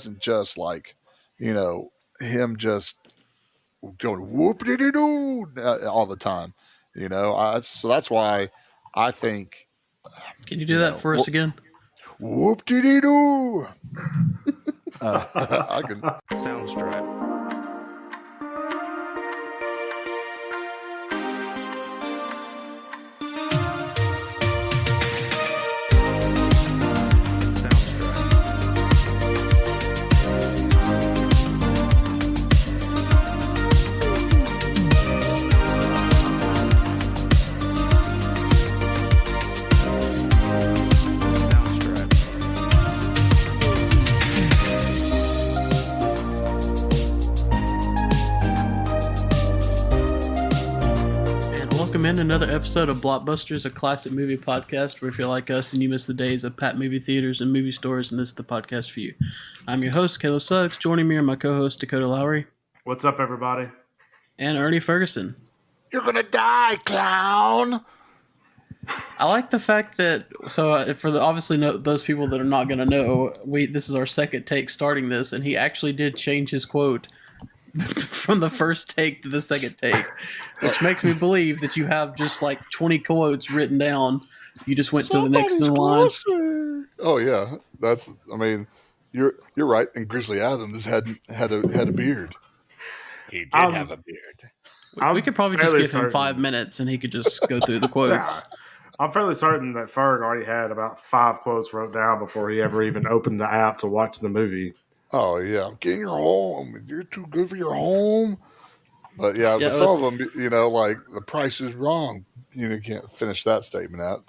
wasn't just like, him just going whoop-de-doo all the time. So that's why I think. Can you do that for us again? Whoop-de-doo. I can. Soundstripe. In another episode of Blockbusters, a classic movie podcast where if you're like us and you miss the days of packed movie theaters and movie stores, and this is the podcast for you. I'm your host, Caleb Suggs. Joining me are my co-host, Dakota Lowry. What's up, everybody? And Ernie Ferguson. You're gonna die, clown! I like the fact that, for the obviously those people that are not going to know, this is our second take starting this, and he actually did change his quote from the first take to the second take, which makes me believe that you have just like 20 quotes written down. You just went to the next in line. Oh yeah, you're right. And Grizzly Adams had a beard. He did have a beard. We could probably just give him 5 minutes and he could just go through the quotes. I'm fairly certain that Ferg already had about 5 quotes wrote down before he ever even opened the app to watch the movie. Oh, yeah. Get in your home. You're too good for your home. But, but some of them, like, the price is wrong. You can't finish that statement out.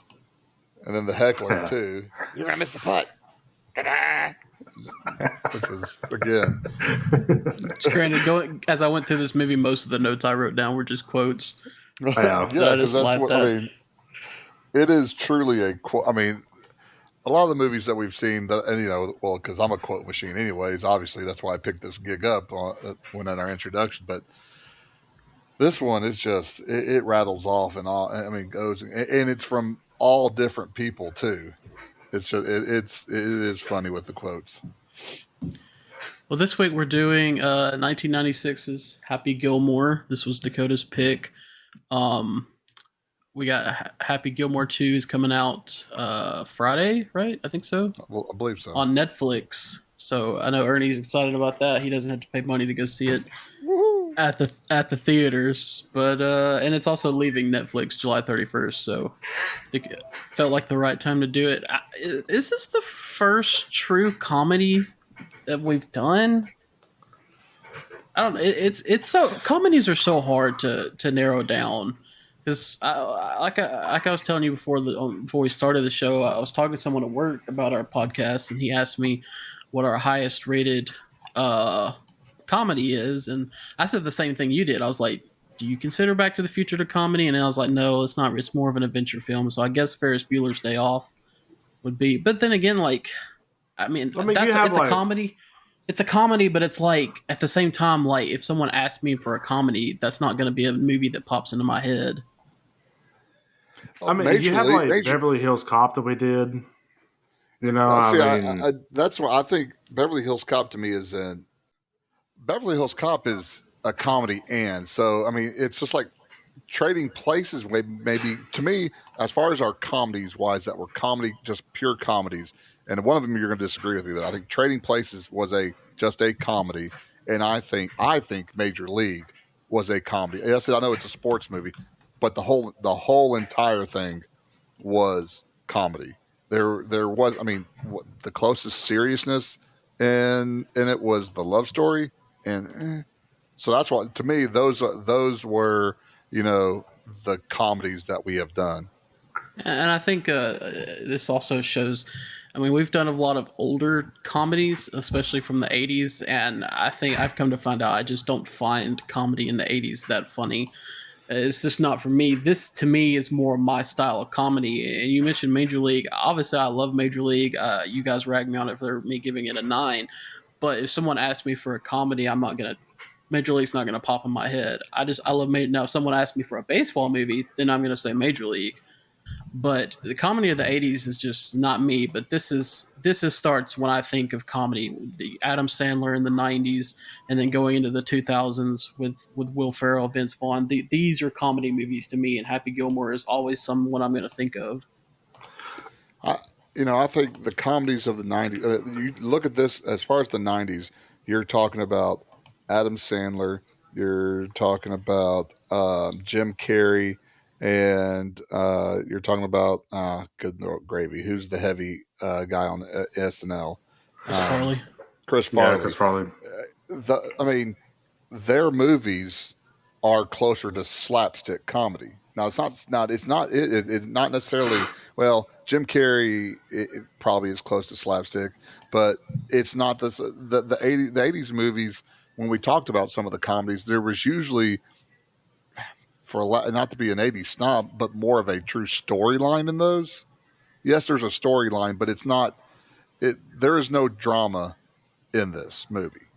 And then the heckler, too. You're going to miss the putt. Which was, again. Granted, as I went through this movie, most of the notes I wrote down were just quotes. Yeah, because that's what, it is truly a quote. A lot of the movies that we've seen, because I'm a quote machine anyways, obviously that's why I picked this gig up when in our introduction. But this one is just, it rattles off and all. Goes, and it's from all different people too. It's just, it is funny with the quotes. Well, this week we're doing 1996's Happy Gilmore. This was Dakota's pick. We got Happy Gilmore 2 is coming out Friday, right? I think so. Well, I believe so. On Netflix. So I know Ernie's excited about that. He doesn't have to pay money to go see it at the theaters. But and it's also leaving Netflix July 31st. So it felt like the right time to do it. Is this the first true comedy that we've done? I don't know. It's so, comedies are so hard to narrow down. Because like I was telling you before we started the show, I was talking to someone at work about our podcast, and he asked me what our highest rated comedy is, and I said the same thing you did. I was like, "Do you consider Back to the Future to comedy?" And I was like, "No, it's not. It's more of an adventure film." So I guess Ferris Bueller's Day Off would be. But then again, it's a comedy. It's a comedy, but it's like at the same time, like if someone asked me for a comedy, that's not going to be a movie that pops into my head. You have Beverly Hills Cop that we did. That's what I think. Beverly Hills Cop to me Beverly Hills Cop is a comedy, and so it's just like Trading Places. Maybe to me, as far as our comedies wise, that were comedy, just pure comedies. And one of them you're going to disagree with me, but I think Trading Places was just a comedy, and I think Major League was a comedy. Yes, I know it's a sports movie, but the whole entire thing was comedy. There was, the closest seriousness, and it was the love story, and so that's why to me those were the comedies that we have done. And I think this also shows. We've done a lot of older comedies, especially from the 80s, and I think I've come to find out I just don't find comedy in the 80s that funny. It's just not for me. This, to me, is more my style of comedy. And you mentioned Major League. Obviously, I love Major League. You guys ragged me on it for me giving it a 9. But if someone asked me for a comedy, Major League's not going to pop in my head. I love Major. Now, if someone asked me for a baseball movie, then I'm going to say Major League. But the comedy of the '80s is just not me. But this starts when I think of comedy. The Adam Sandler in the '90s, and then going into the 2000s with Will Ferrell, Vince Vaughn. These are comedy movies to me, and Happy Gilmore is always someone I'm going to think of. I think the comedies of the '90s. You look at this as far as the '90s. You're talking about Adam Sandler. You're talking about Jim Carrey, and you're talking about good gravy. Who's the heavy guy on the SNL? Chris Farley. Chris Farley. Yeah, Chris Farley. I mean, their movies are closer to slapstick comedy. Now it's not not necessarily. Well, Jim Carrey it probably is close to slapstick, but it's not this the 80s movies. When we talked about some of the comedies, there was usually, for a lot, not to be an '80s snob, but more of a true storyline in those. Yes, there's a storyline, but it's not. There is no drama in this movie.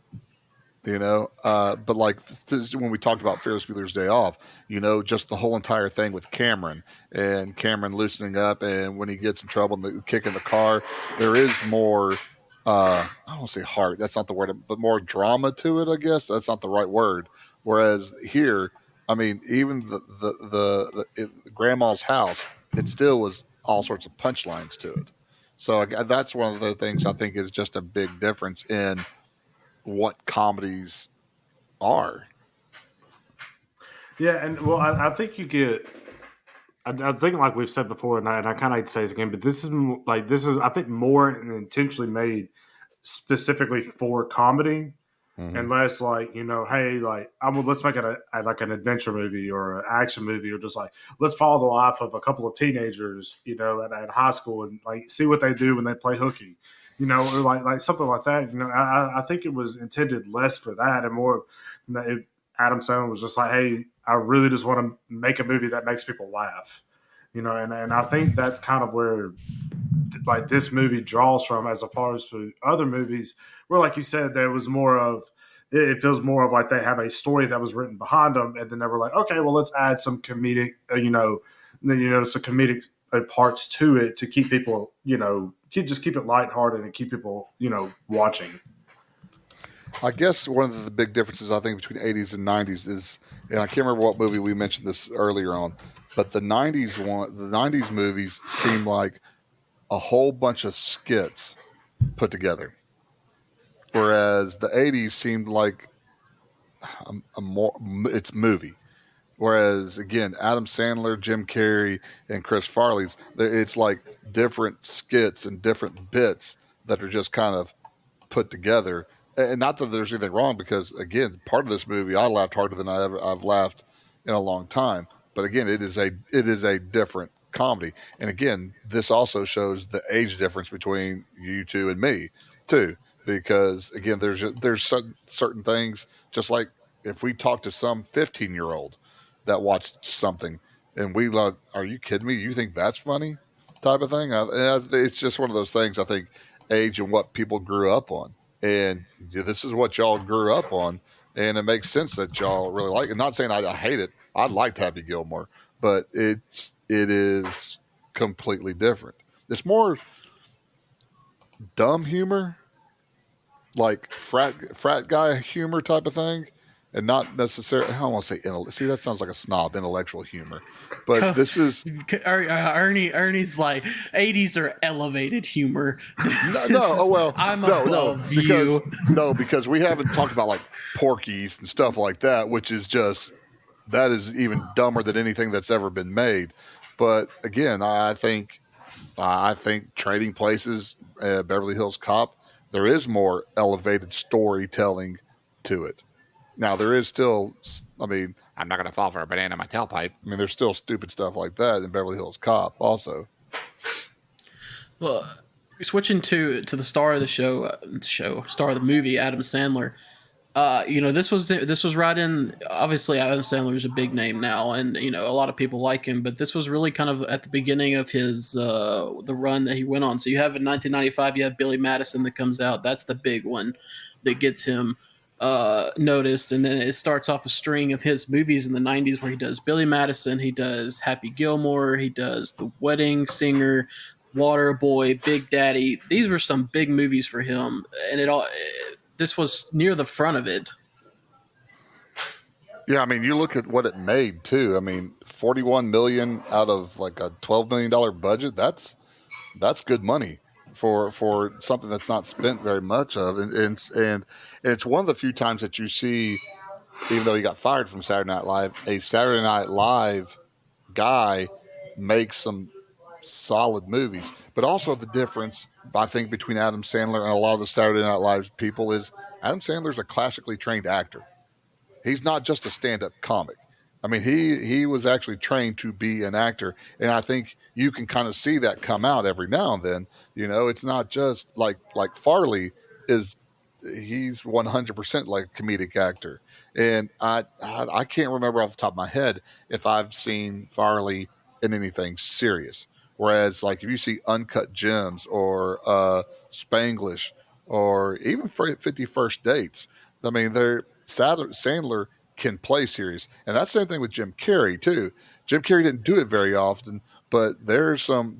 But like when we talked about Ferris Bueller's Day Off, just the whole entire thing with Cameron and Cameron loosening up, and when he gets in trouble and the kick in the car, there is more. I don't want to say heart. That's not the word, but more drama to it. I guess that's not the right word. Whereas here, I mean, even the grandma's house, it still was all sorts of punchlines to it. So that's one of the things I think is just a big difference in what comedies are. Yeah, and well, I think you get. I think, like we've said before, and I kind of hate to say this again, but this is I think more intentionally made specifically for comedy, and less like hey, like let's make it like an adventure movie or an action movie, or just like let's follow the life of a couple of teenagers, at high school, and like see what they do when they play hooky, or like something like that. I think it was intended less for that and more. Adam Sandler was just like, hey, I really just want to make a movie that makes people laugh, and I think that's kind of where like this movie draws from, as opposed to other movies where, like you said, there was more of it feels more of like they have a story that was written behind them, and then they were like, okay, well, let's add some comedic, some comedic parts to it to keep people, keep it lighthearted and keep people, watching. I guess one of the big differences I think between '80s and '90s is, and I can't remember what movie we mentioned this earlier on, but the '90s movies seem like a whole bunch of skits put together, whereas the '80s seemed like it's movie. Whereas again, Adam Sandler, Jim Carrey, and Chris Farley's, it's like different skits and different bits that are just kind of put together. And not that there's anything wrong, because again, part of this movie I laughed harder than I've laughed in a long time. But again, it is a different comedy. And again, this also shows the age difference between you two and me too, because again, there's certain things, just like if we talk to some 15-year-old that watched something and we like, are you kidding me? You think that's funny? Type of thing. It's just one of those things. I think age and what people grew up on, and this is what y'all grew up on, and it makes sense that y'all really like it. Not saying I hate it. I liked Happy Gilmore, but it is completely different. It's more dumb humor, like frat guy humor type of thing, and not necessarily. I don't want to say see, that sounds like a snob, intellectual humor, but this is Ernie's like '80s are elevated humor. I'm above you. Because we haven't talked about like Porky's and stuff like that, which is just that is even dumber than anything that's ever been made. But again, I think Trading Places, Beverly Hills Cop, there is more elevated storytelling to it. Now, there is still, I mean, I'm not going to fall for a banana in my tailpipe. I mean, there's still stupid stuff like that in Beverly Hills Cop also. Well, switching to the star of the star of the movie, Adam Sandler. This was right in, obviously Adam Sandler is a big name now, and a lot of people like him, but this was really kind of at the beginning of his the run that he went on. So you have in 1995, you have Billy Madison that comes out. That's the big one that gets him noticed, and then it starts off a string of his movies in the '90s where he does Billy Madison, he does Happy Gilmore, he does The Wedding Singer, Waterboy, Big Daddy. These were some big movies for him, and this was near the front of it. Yeah, I mean, you look at what it made too. I mean, 41 million out of like a $12 million budget. That's good money for something that's not spent very much of, and it's one of the few times that you see, even though he got fired from Saturday Night Live, a Saturday Night Live guy makes some solid movies. But also the difference, I think, between Adam Sandler and a lot of the Saturday Night Live people is Adam Sandler's a classically trained actor. He's not just a stand-up comic. I mean, he was actually trained to be an actor, and I think you can kind of see that come out every now and then. It's not just like Farley is. He's 100% like a comedic actor, and I can't remember off the top of my head if I've seen Farley in anything serious. Whereas, like if you see Uncut Gems or Spanglish or even 51st Dates, I mean, Sandler can play serious, and that's the same thing with Jim Carrey too. Jim Carrey didn't do it very often, but there are some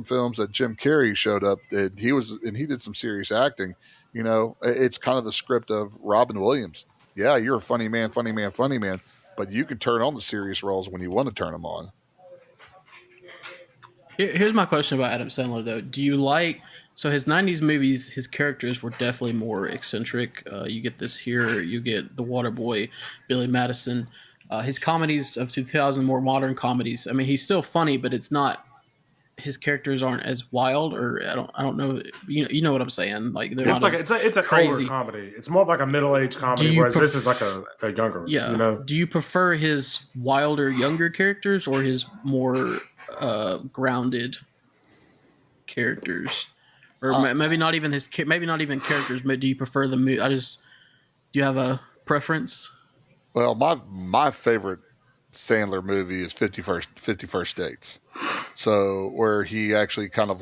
films that Jim Carrey showed up that he did some serious acting. It's kind of the script of Robin Williams. Yeah, you're a funny man, but you can turn on the serious roles when you want to turn them on. Here's my question about Adam Sandler, though. Do you like... So his '90s movies, his characters were definitely more eccentric. You get this here. You get The Waterboy, Billy Madison. His comedies of 2000, more modern comedies. I mean, he's still funny, but it's not... His characters aren't as wild, or I don't know. You know what I'm saying? Like they're not it's an crazy. older comedy. It's more like a middle-aged comedy, whereas this is like a younger. Yeah. Do you prefer his wilder, younger characters, or his more grounded characters? Or maybe not even characters. But do you prefer the movie? Do you have a preference? Well, my favorite Sandler movie is 51st Dates. So where he actually kind of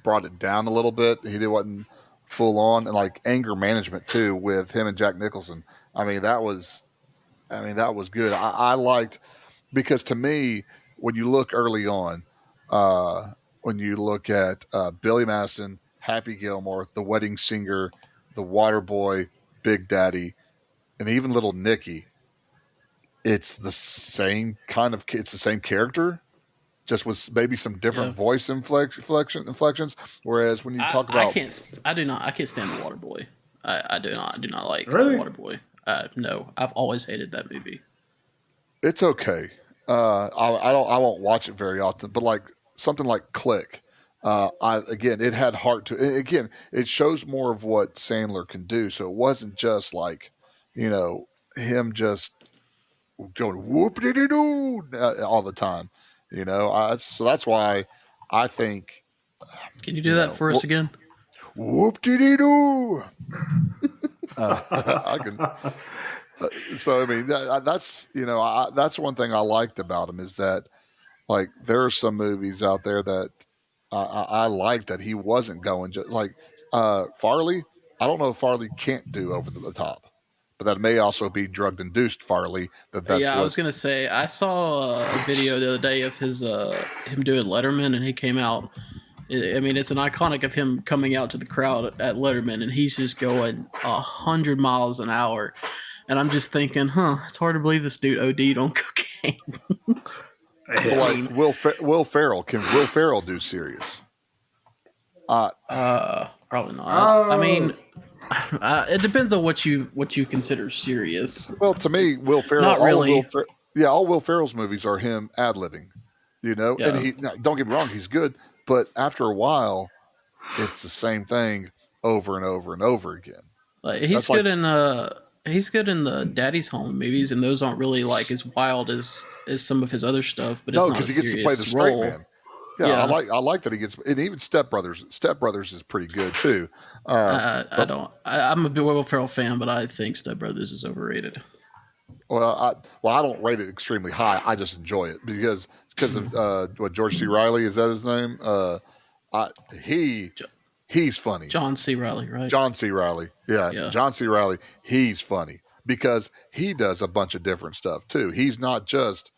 brought it down a little bit. He wasn't full on, and like Anger Management too with him and Jack Nicholson. I mean that was good. I liked, because to me, when you look early on, when you look at Billy Madison, Happy Gilmore, The Wedding Singer, The Waterboy, Big Daddy, and even Little Nicky, it's the same character, just with maybe some different voice inflections. Whereas when you talk about, I can't stand The Waterboy. I do not like really? The Waterboy. No, I've always hated that movie. It's okay. I won't watch it very often, but like something like Click, it had heart to it. Again, it shows more of what Sandler can do. So it wasn't just like, him just going whoop-de-doo all the time, so that's why I think. Can you do that for us again? Whoop-de-doo. I can. So I mean, that's one thing I liked about him, is that like there are some movies out there that I like that he wasn't going like Farley. I don't know if Farley can't do over the top, but that may also be drug induced Farley. I was gonna say, I saw a video the other day of his him doing Letterman, and he came out. I mean, it's an iconic of him coming out to the crowd at Letterman, and he's just going 100 miles an hour. And I'm just thinking, it's hard to believe this dude OD'd on cocaine. Like Will Ferrell. Can Will Ferrell do serious? Probably not. I mean, it depends on what you consider serious. Well, to me, Will Ferrell. Not really. All Will Ferrell's movies are him ad-libbing. And don't get me wrong, he's good, but after a while, it's the same thing over and over and over again. Like, he's good in the Daddy's Home movies, and those aren't really like as wild as some of his other stuff. But no, because he gets to play the straight role. man. Yeah, I like that he gets, and even Step Brothers. Step Brothers is pretty good too. I'm a big Will Ferrell fan, but I think Step Brothers is overrated. Well, I don't rate it extremely high. I just enjoy it because of what George C. Reilly, is that his name? he's funny. John C. Reilly, right? John C. Reilly. Yeah. Yeah. John C. Reilly, he's funny because he does a bunch of different stuff too. He's not just,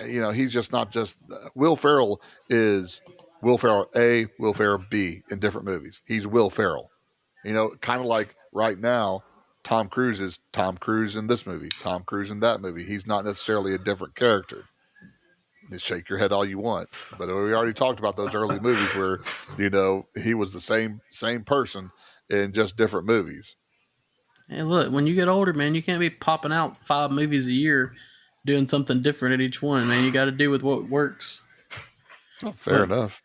he's just not just, Will Ferrell is Will Ferrell A, Will Ferrell B in different movies. He's Will Ferrell. Kind of like right now, Tom Cruise is Tom Cruise in this movie, Tom Cruise in that movie. He's not necessarily a different character. Just shake your head all you want, but we already talked about those early movies where he was the same person in just different movies. Hey, look, when you get older, man, you can't be popping out 5 movies a year doing something different at each one, man. You got to do with what works. Oh, fair enough.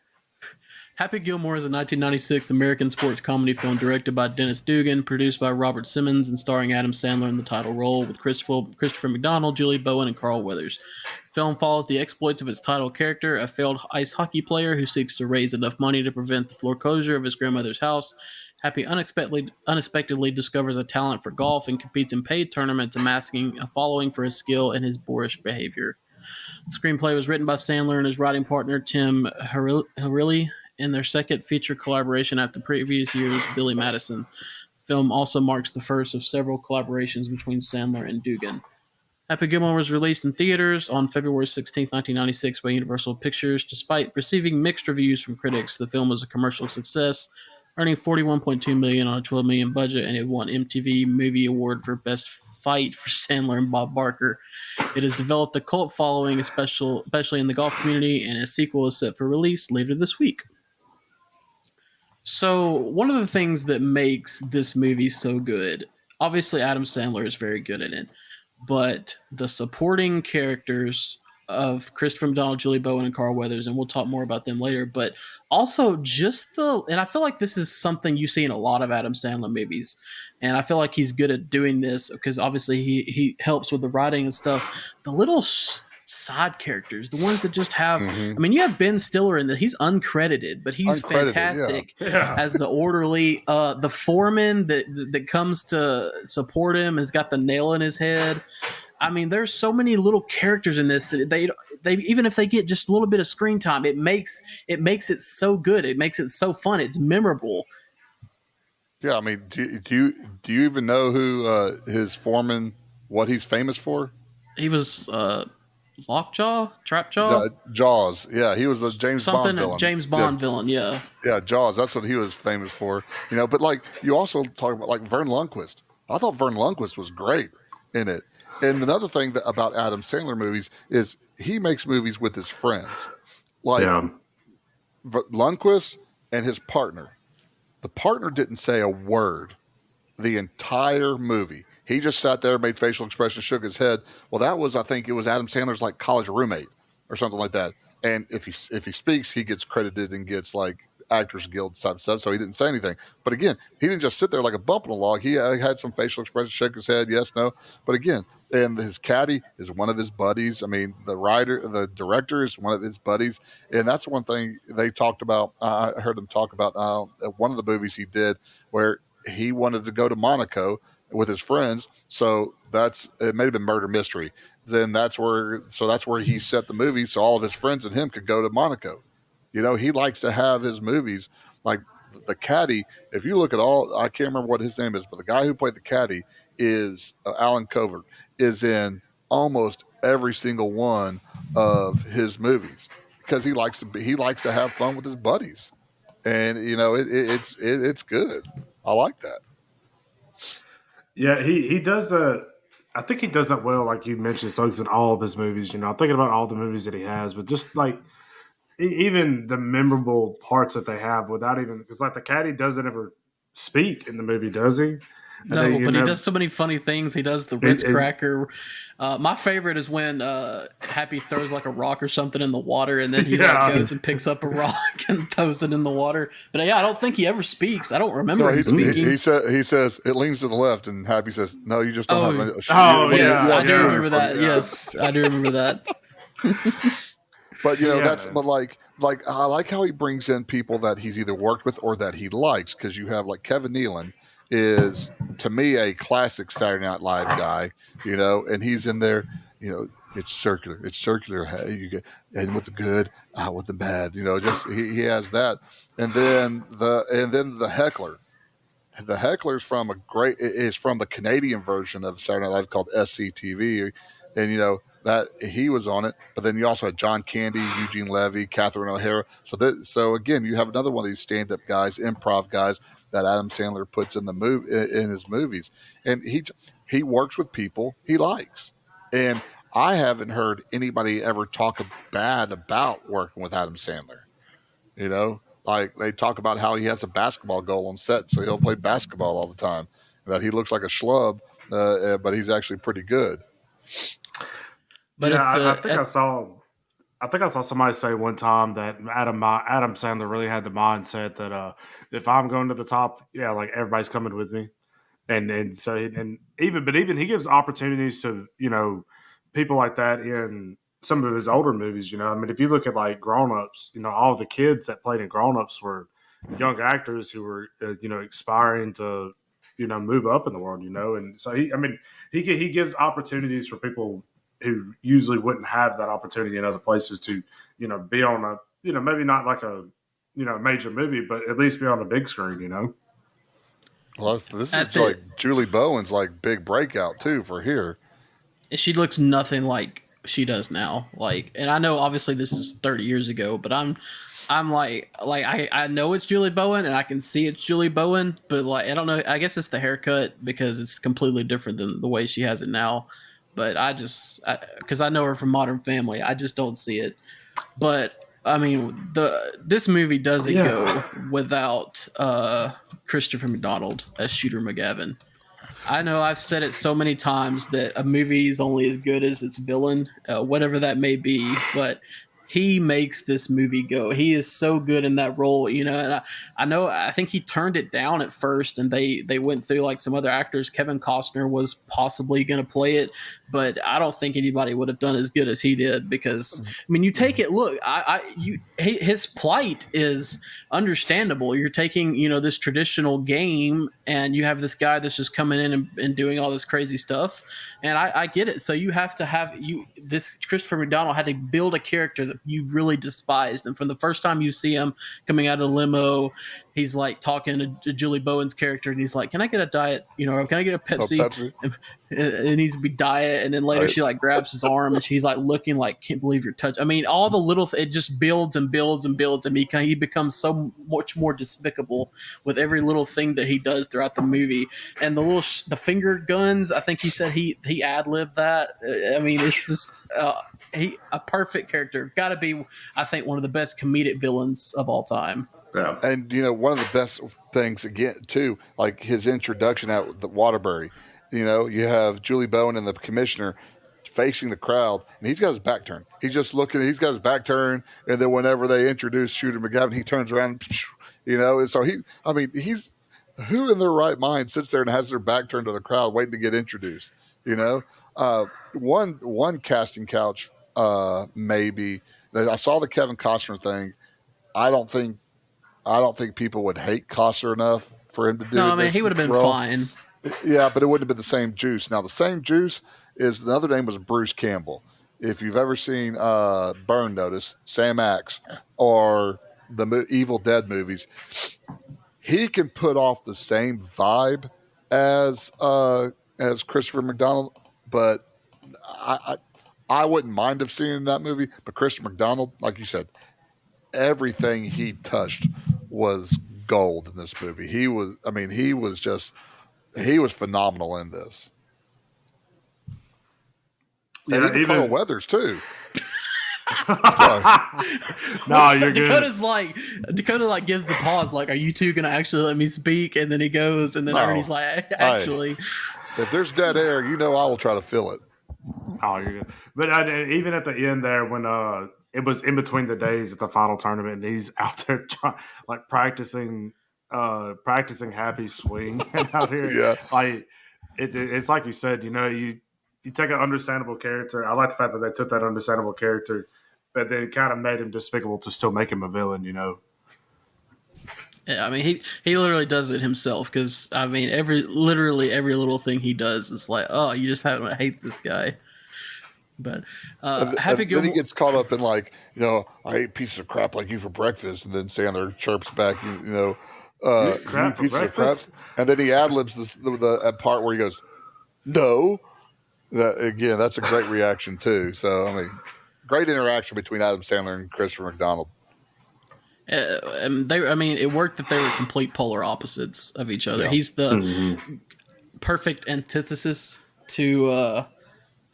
Happy Gilmore is a 1996 American sports comedy film directed by Dennis Dugan, produced by Robert Simmons, and starring Adam Sandler in the title role with Christopher McDonald, Julie Bowen, and Carl Weathers. The film follows the exploits of its title character, a failed ice hockey player who seeks to raise enough money to prevent the foreclosure of his grandmother's house. Happy unexpectedly discovers a talent for golf and competes in paid tournaments, amassing a following for his skill and his boorish behavior. The screenplay was written by Sandler and his writing partner Tim Harilli in their second feature collaboration after previous year's Billy Madison. The film also marks the first of several collaborations between Sandler and Dugan. Happy Gilmore was released in theaters on February 16, 1996 by Universal Pictures. Despite receiving mixed reviews from critics, the film was a commercial success, earning $41.2 million on a $12 million budget, and it won MTV Movie Award for Best Fight for Sandler and Bob Barker. It has developed a cult following, especially in the golf community, and a sequel is set for release later this week. So, one of the things that makes this movie so good, obviously Adam Sandler is very good in it, but the supporting characters of Christopher McDonald, Julie Bowen, and Carl Weathers, and we'll talk more about them later, but also and I feel like this is something you see in a lot of Adam Sandler movies, and I feel like he's good at doing this because obviously he helps with the writing and stuff. The little side characters, the ones that just have, I mean, you have Ben Stiller in that. He's uncredited, but he's fantastic as the orderly. The foreman that comes to support him has got the nail in his head. I mean, there's so many little characters in this. They even if they get just a little bit of screen time, it makes it so good. It makes it so fun. It's memorable. Yeah, I mean, do you even know who his foreman? What he's famous for? He was Lockjaw, Trapjaw, Jaws. Yeah, he was a James Bond villain. James Bond villain. Yeah, Jaws. That's what he was famous for. But like you also talk about like Vern Lundquist. I thought Vern Lundquist was great in it. And another thing about Adam Sandler movies is he makes movies with his friends, like Lundquist and his partner. The partner didn't say a word the entire movie. He just sat there, made facial expressions, shook his head. Well, I think it was Adam Sandler's like college roommate or something like that. And if he speaks, he gets credited and gets like Actors Guild type stuff. So he didn't say anything. But again, he didn't just sit there like a bump in a log. He had some facial expressions, shook his head, yes, no. But again, and his caddy is one of his buddies. I mean, the director is one of his buddies. And that's one thing they talked about. I heard them talk about one of the movies he did where he wanted to go to Monaco with his friends. So it may have been Murder Mystery. Then that's where he set the movie so all of his friends and him could go to Monaco. He likes to have his movies like the caddy. If you look at I can't remember what his name is, but the guy who played the caddy is Alan Covert, is in almost every single one of his movies because he likes to have fun with his buddies, and it's good. I like that. Yeah, he does that. I think he does that well, like you mentioned. So he's in all of his movies. I'm thinking about all the movies that he has, but just like even the memorable parts that they have, without even because like the caddy doesn't ever speak in the movie, does he? No, but he does so many funny things. He does the Ritz cracker. My favorite is when Happy throws like a rock or something in the water, and then he goes and picks up a rock and throws it in the water. But I don't think he ever speaks. I don't remember him speaking. He says it leans to the left, and Happy says, "No, you just don't have." I do remember that. Yes, I do remember that. But but like I like how he brings in people that he's either worked with or that he likes, because you have like Kevin Nealon is to me a classic Saturday Night Live guy, and he's in there, It's circular. It's circular. You get in with the good, out with the bad. Just he has that, and then the heckler. The heckler's from is from the Canadian version of Saturday Night Live called SCTV, and that he was on it. But then you also had John Candy, Eugene Levy, Catherine O'Hara. So again, you have another one of these stand-up guys, improv guys that Adam Sandler puts in in his movies, and he works with people he likes, and I haven't heard anybody ever talk bad about working with Adam Sandler. Like they talk about how he has a basketball goal on set, so he'll play basketball all the time. That he looks like a schlub, but he's actually pretty good. But yeah, I think I saw somebody say one time that Adam Sandler really had the mindset that if I'm going to the top, yeah, like everybody's coming with me, and even he gives opportunities to people like that in some of his older movies. I mean, if you look at like Grown Ups, all the kids that played in Grown Ups were young actors who were aspiring to move up in the world. And so he gives opportunities for people who usually wouldn't have that opportunity in other places to be on a maybe not like a major movie, but at least be on a big screen. Well, this is like Julie Bowen's like big breakout too for here. She looks nothing like she does now. And I know obviously this is 30 years ago, but I'm I know it's Julie Bowen and I can see it's Julie Bowen, but I don't know. I guess it's the haircut because it's completely different than the way she has it now. But because I know her from Modern Family, I just don't see it. But I mean, this movie doesn't go without Christopher McDonald as Shooter McGavin. I know I've said it so many times that a movie is only as good as its villain, whatever that may be, but he makes this movie go. He is so good in that role, and I think he turned it down at first, and they went through like some other actors. Kevin Costner was possibly going to play it, but I don't think anybody would have done as good as he did because, I mean, you take it, look, his plight is understandable. You're taking, this traditional game and you have this guy that's just coming in and doing all this crazy stuff. And I get it. So you have to have this Christopher McDonald had to build a character that you really despised. And from the first time you see him coming out of the limo, he's like talking to Julie Bowen's character and he's like, can I get a diet? Can I get a Pepsi? Pepsi. It needs to be diet. And then later she like grabs his arm and she's like looking like, can't believe your touch. I mean, all the little, it just builds and builds and builds. And he becomes so much more despicable with every little thing that he does throughout the movie. And the finger guns, I think he said he ad-libbed that. I mean, it's just a perfect character. Got to be, I think, one of the best comedic villains of all time. Yeah. And one of the best things again too, like his introduction at the Waterbury. You have Julie Bowen and the commissioner facing the crowd, and he's got his back turned. He's just looking. He's got his back turned, and then whenever they introduce Shooter McGavin, he turns around. And so he's who in their right mind sits there and has their back turned to the crowd, waiting to get introduced. One casting couch, maybe. I saw the Kevin Costner thing. I don't think people would hate Costner enough for him to do. No, I mean he would have been fine. Yeah, but it wouldn't have been the same juice. Now the same juice is another name was Bruce Campbell. If you've ever seen Burn Notice, Sam Axe, or the Evil Dead movies, he can put off the same vibe as Christopher McDonald, but I wouldn't mind have seen that movie. But Christopher McDonald, like you said, everything he touched was gold in this movie. He was phenomenal in this. Yeah, and even Carl Weathers too. No, you're Dakota's good. Dakota gives the pause, like, "Are you two gonna actually let me speak?" And then he goes, and then Ernie's like, "Actually, if there's dead air, I will try to fill it." Oh, you're good. But even at the end there, when it was in between the days at the final tournament, and he's out there practicing Happy Swing out here. Yeah, it's like you said, you take an understandable character. I like the fact that they took that understandable character, but then kind of made him despicable to still make him a villain. Yeah, I mean, he literally does it himself because I mean, literally every little thing he does is like, oh, you just have to hate this guy. But And, Happy and then he Gilmore. gets caught up in like, I ate pieces of crap like you for breakfast, and then Sandler chirps back, You eat you crap eat for pieces of crap, breakfast? and then he ad libs the part where he goes, no. That again, that's a great reaction too. So I mean, great interaction between Adam Sandler and Christopher McDonald. And it worked that they were complete polar opposites of each other. Yeah. He's the Mm-hmm. perfect antithesis to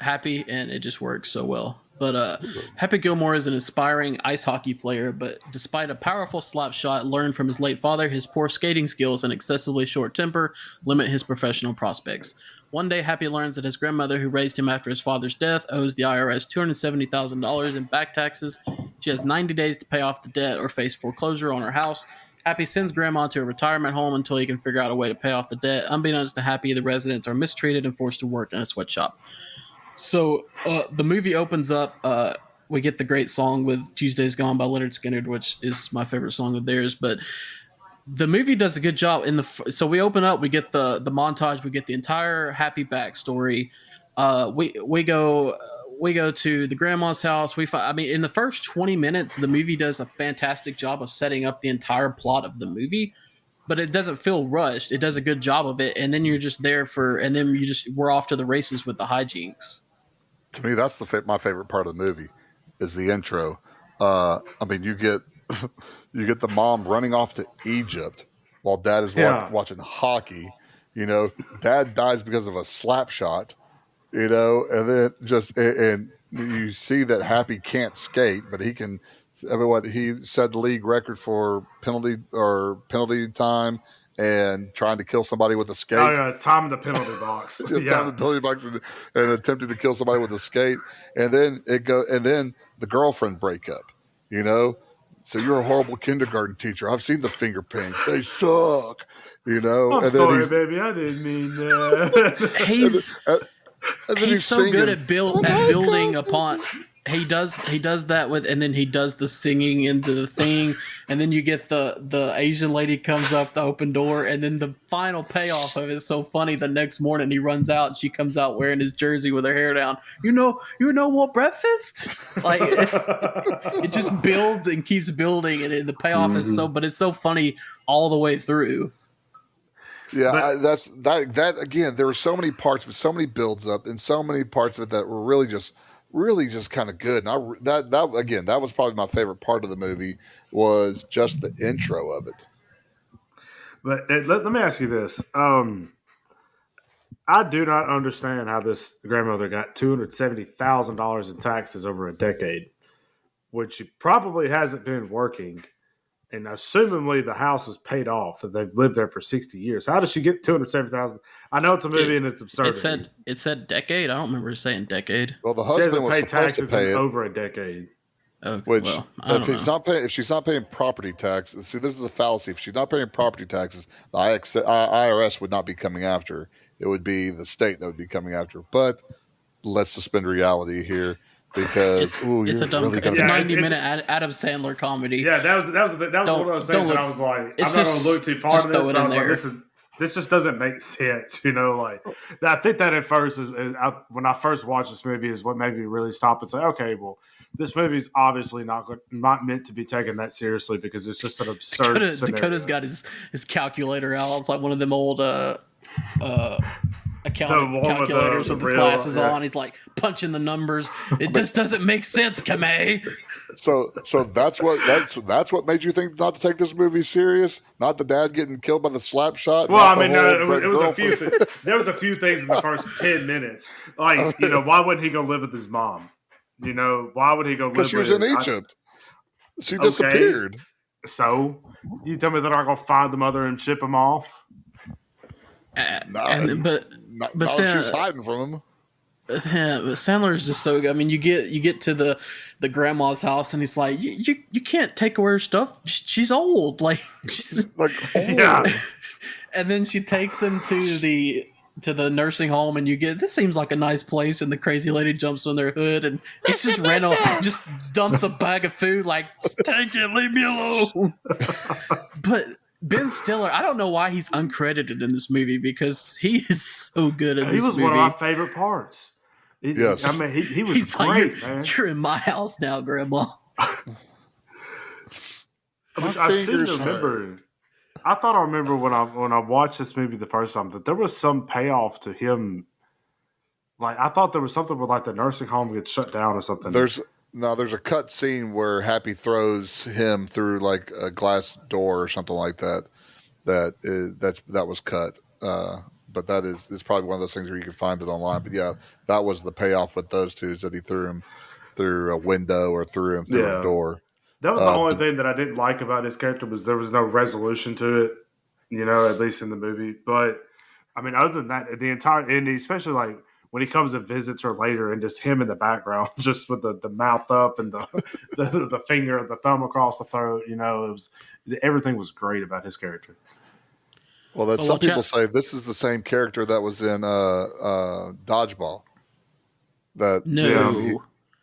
Happy, and it just works so well. But Happy Gilmore is an aspiring ice hockey player, but despite a powerful slap shot learned from his late father, his poor skating skills and excessively short temper limit his professional prospects. One day, Happy learns that his grandmother, who raised him after his father's death, owes the IRS $270,000 in back taxes. She has 90 days to pay off the debt or face foreclosure on her house. Happy sends Grandma to a retirement home until he can figure out a way to pay off the debt. Unbeknownst to Happy, the residents are mistreated and forced to work in a sweatshop. So the movie opens up. We get the great song with "Tuesday's Gone" by Leonard Skinner, which is my favorite song of theirs. But the movie does a good job so we open up. We get the montage. We get the entire Happy backstory. We go to the grandma's house. In the first 20 minutes, the movie does a fantastic job of setting up the entire plot of the movie. But it doesn't feel rushed. It does a good job of it, and then you're just there we're off to the races with the hijinks. To me, that's my favorite part of the movie is the intro. You get you get the mom running off to Egypt while dad is watching hockey. Dad dies because of a slap shot. And then and you see that Happy can't skate, but he can. What he set the league record for penalty time and trying to kill somebody with a skate. Oh yeah, time in the penalty box. Time in the penalty box and attempted to kill somebody with a skate, and then the girlfriend breakup. So you're a horrible kindergarten teacher. I've seen the finger paint; they suck. I'm sorry, baby. I didn't mean that. He's so singing. good at building upon. He does that and then he does the singing into the thing, and then you get the Asian lady comes up the open door, and then the final payoff of it is so funny. The next morning he runs out and she comes out wearing his jersey with her hair down. You know what breakfast? Like it just builds and keeps building, and the payoff is but it's so funny all the way through. Yeah, that again. There were so many parts with so many builds up and so many parts of it that were really just kind of good. And that was probably my favorite part of the movie was just the intro of it. But let me ask you this: I do not understand how this grandmother got $270,000 in taxes over a decade, which probably hasn't been working. And assumingly the house is paid off and they've lived there for 60 years. How does she get $270,000? I know it's a movie and it's absurd. It said decade. I don't remember saying decade. Well, the husband was supposed to pay it over a decade. Okay, which if she's not paying property tax, see, this is the fallacy. If she's not paying property taxes, the IRS would not be coming after her. It would be the state that would be coming after her. But let's suspend reality here. Because it's a 90-minute Adam Sandler comedy. Yeah, that was one of those things that I was like, I'm not going to look too far into this, but I was like, this just doesn't make sense, I think that at first when I first watched this movie is what made me really stop and say, okay, well, this movie's obviously not meant to be taken that seriously because it's just an absurd scenario. Dakota's got his calculator out. It's like one of them old calculators with his glasses on. He's like punching the numbers. It just doesn't make sense, Kamei. So that's what made you think not to take this movie serious? Not the dad getting killed by the slap shot? Well, it was a few things. There was a few things in the first 10 minutes. Like, why wouldn't he go live with his mom? Why would he go live with Because she was in Egypt. She disappeared. So, you tell me they're not going to find the mother and ship him off? But she's hiding from him. Yeah, but Sandler is just so good. I mean, you get to the grandma's house, and he's like, you can't take away her stuff. She's old, like old. Yeah. And then she takes him to the nursing home, and this seems like a nice place, and the crazy lady jumps on their hood, and it's just random, just dumps a bag of food, like, take it, leave me alone. But Ben Stiller, I don't know why he's uncredited in this movie because he is so good at this movie. He was one of my favorite parts. Yes. I mean, he was He's great, like, man. you're in my house now, Grandma. I seem to remember. I thought I remember when I watched this movie the first time that there was some payoff to him. Like I thought there was something with like the nursing home gets shut down or something. There's a cut scene where Happy throws him through like a glass door or something like that. That was cut. But it's probably one of those things where you can find it online. But yeah, that was the payoff with those two, is that he threw him through a window or threw him through a door. That was the only thing that I didn't like about his character was there was no resolution to it, at least in the movie. But I mean, other than that, the entire and especially like when he comes and visits her later, and just him in the background, just with the mouth up and the finger, the thumb across the throat, everything was great about his character. Well, some people say this is the same character that was in Dodgeball.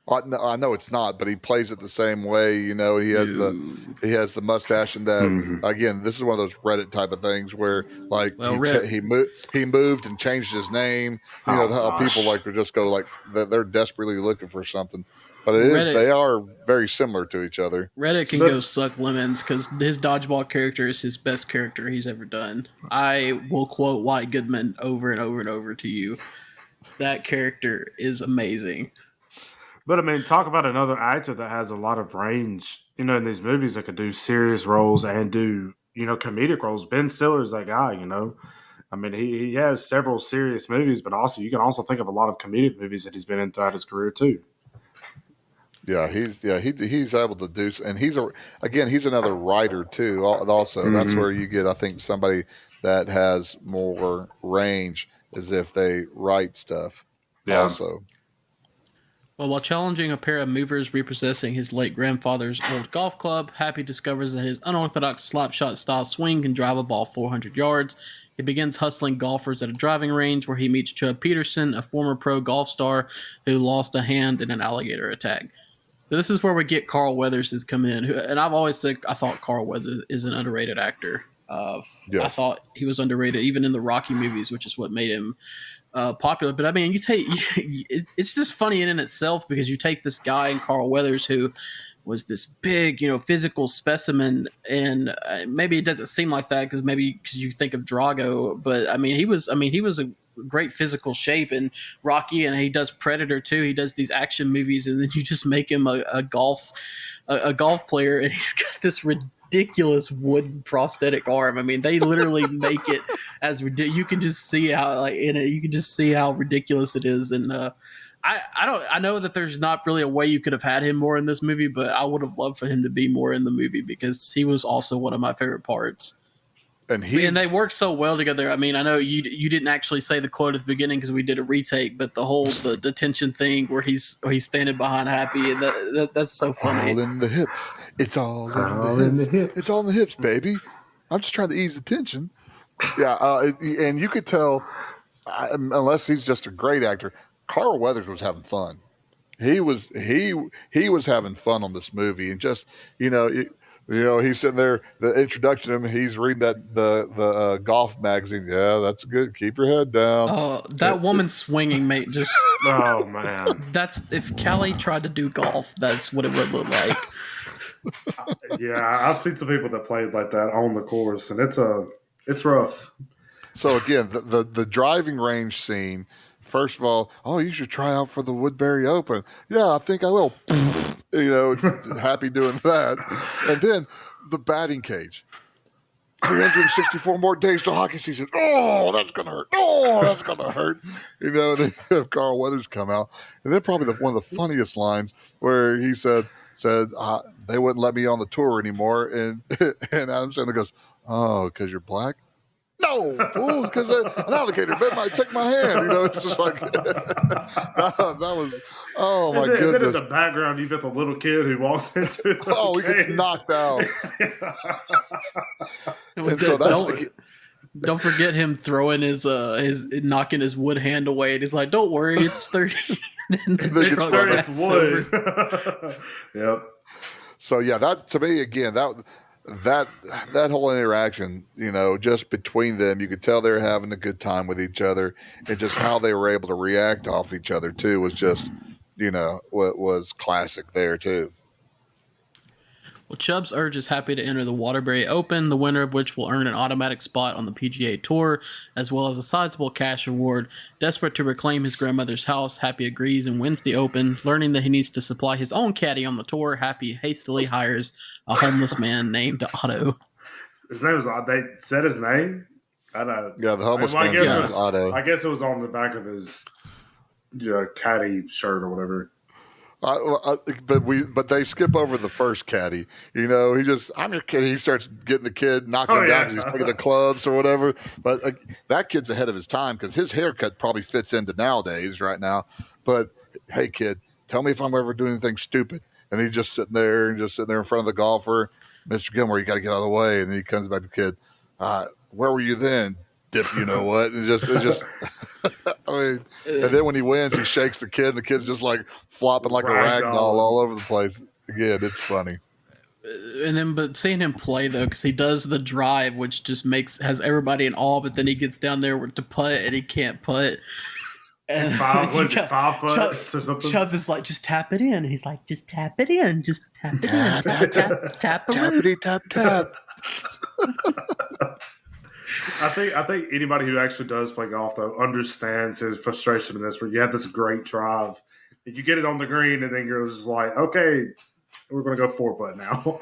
I know it's not, but he plays it the same way. He has the mustache, and that again, this is one of those Reddit type of things where like he moved and changed his name. How people like to just go like they're desperately looking for something, but they are very similar to each other. Reddit can go suck lemons because his Dodgeball character is his best character he's ever done. I will quote White Goodman over and over and over to you. That character is amazing. But I mean, talk about another actor that has a lot of range, in these movies that could do serious roles and do, comedic roles. Ben Stiller's that guy, I mean, he has several serious movies, but also you can also think of a lot of comedic movies that he's been in throughout his career too. Yeah, he's able to do, and he's another writer too. Also, that's where you get, I think, somebody that has more range as if they write stuff. Yeah. Also. Well, while challenging a pair of movers repossessing his late grandfather's old golf club, Happy discovers that his unorthodox slapshot style swing can drive a ball 400 yards. He begins hustling golfers at a driving range where he meets Chub Peterson, a former pro golf star who lost a hand in an alligator attack. So this is where we get Carl Weathers is coming in, and I've always said I thought Carl Weathers is an underrated actor. Yes. I thought he was underrated even in the Rocky movies, which is what made him popular. But I mean, it's just funny in itself because you take this guy in Carl Weathers who was this big, physical specimen, and maybe it doesn't seem like that because you think of Drago, but I mean, he was a great physical shape in Rocky, and he does Predator too. He does these action movies, and then you just make him a golf player, and he's got this ridiculous wooden prosthetic arm. I mean, they literally make it as ridiculous. You can just see how you can just see how ridiculous it is. And I know that there's not really a way you could have had him more in this movie, but I would have loved for him to be more in the movie because he was also one of my favorite parts. And they work so well together. I mean, I know you didn't actually say the quote at the beginning because we did a retake, but the whole the tension thing where he's standing behind Happy, and that's so funny. All in the hips. It's all in the hips. It's all in the hips, baby. I'm just trying to ease the tension. Yeah, and you could tell, unless he's just a great actor, Carl Weathers was having fun. He was having fun on this movie, and just he's sitting there. The introduction to him, he's reading the golf magazine. Yeah, that's good. Keep your head down. Oh, that woman swinging, mate. Just oh man. That's if Callie tried to do golf. That's what it would look like. Yeah, I've seen some people that played like that on the course, and it's rough. So again, the driving range scene. First of all, you should try out for the Woodbury Open. Yeah, I think I will. Happy doing that. And then the batting cage. 364 more days to hockey season. Oh, that's going to hurt. Oh, that's going to hurt. And then have Carl Weathers come out. And then probably one of the funniest lines where he said they wouldn't let me on the tour anymore. And Adam Sandler goes, oh, because you're black? No, fool, because an alligator might take my hand. It's just like that was. Oh my goodness! And then in the background, you've got the little kid who walks into the he gets knocked out. And so don't forget him throwing his knocking his wood hand away. And he's like, "Don't worry, it's 30. It's wood." Yep. So yeah, that to me again that whole interaction, just between them, you could tell they were having a good time with each other, and just how they were able to react off each other too was just, what was classic there too. Well, Chubbs urges Happy to enter the Waterbury Open, the winner of which will earn an automatic spot on the PGA Tour, as well as a sizable cash reward. Desperate to reclaim his grandmother's house, Happy agrees and wins the Open. Learning that he needs to supply his own caddy on the tour, Happy hastily hires a homeless man named Otto. His name was. They said his name. I know. Yeah, the homeless man's name is Otto. I guess it was on the back of his caddy shirt or whatever. But they skip over the first caddy. He just, I'm your kid. He starts getting the kid, knocking him down because he's taking the clubs or whatever. But that kid's ahead of his time because his haircut probably fits into nowadays right now. But hey, kid, tell me if I'm ever doing anything stupid. And he's just sitting there in front of the golfer. Mr. Gilmore, you got to get out of the way. And then he comes back to the kid. Where were you then? Dip, you know what? And it's just I mean, and then when he wins, he shakes the kid, and the kid's just like flopping like a rag doll all over the place. Again, it's funny. But seeing him play though, because he does the drive, which just has everybody in awe. But then he gets down there to putt, and he can't putt. And 5 putts or something? Chubbs is like, just tap it in. And he's like, just tap it in, just tap it in, tap tap. I think anybody who actually does play golf though understands his frustration in this. Where you have this great drive, and you get it on the green, and then you're just like, okay, we're going to go 4-putt now.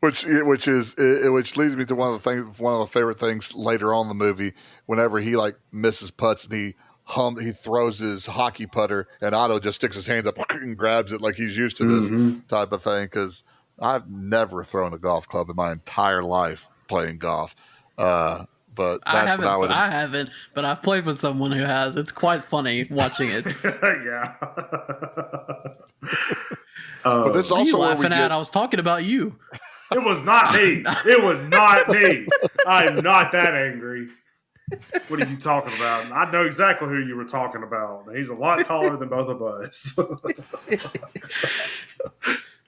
Which leads me to one of the favorite things later on in the movie. Whenever he misses putts and he throws his hockey putter, and Otto just sticks his hands up and grabs it like he's used to this type of thing. Because I've never thrown a golf club in my entire life playing golf. But that's I haven't, but I've played with someone who has. It's quite funny watching it. Yeah. But this also what are you laughing at? I was talking about you. It was not me. It was not me. I'm not that angry. What are you talking about? I know exactly who you were talking about. He's a lot taller than both of us.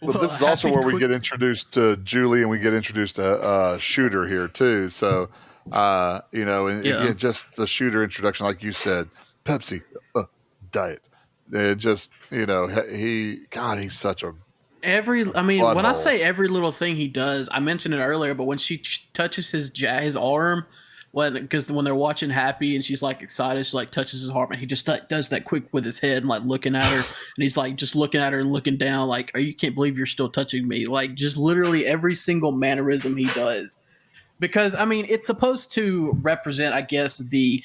But this is also where we get introduced to Julie, and we get introduced to Shooter here too. So, again, just the Shooter introduction, like you said, Pepsi, diet. It just, he's such a when I say every little thing he does, I mentioned it earlier, but when she touches his arm, because when they're watching Happy and she's excited, she touches his arm, and he just does that quick with his head and looking at her, and he's just looking at her and looking down you can't believe you're still touching me, just literally every single mannerism he does, because it's supposed to represent, I guess, the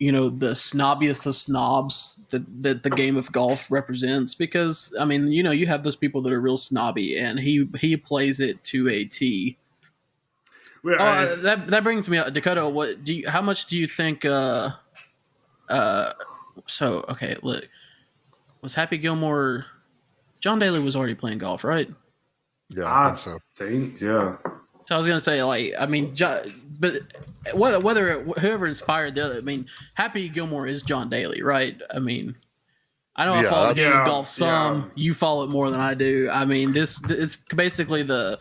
snobbiest of snobs that the game of golf represents, because you have those people that are real snobby, and he plays it to a T. That brings me up, Dakota. How much do you think? Okay, look, was Happy Gilmore? John Daly was already playing golf, right? Yeah, I think so. Yeah. So I was gonna say, but whether whoever inspired the other, Happy Gilmore is John Daly, right? I know I follow the game of golf some. Yeah. You follow it more than I do. It's basically the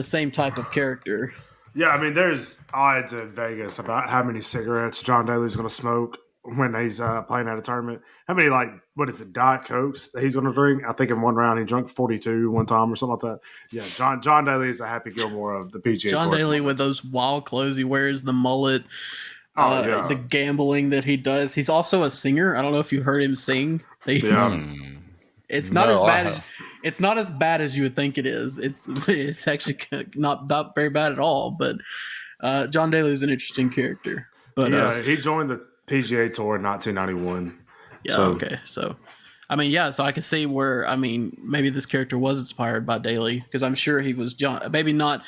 same type of character. Yeah, there's odds in Vegas about how many cigarettes John Daly's going to smoke when he's playing at a tournament. How many, Diet Cokes that he's going to drink? I think in one round he drank 42 one time or something like that. Yeah, John Daly is the Happy Gilmore of the PGA. John Daly with those wild clothes he wears, the mullet, the gambling that he does. He's also a singer. I don't know if you heard him sing. It's not as bad it's not as bad as you would think it is. It's actually not very bad at all. But John Daly is an interesting character. But he joined the PGA Tour in 1991. Yeah. So. Okay. So, so I can see where maybe this character was inspired by Daly, because I'm sure he was John. Maybe not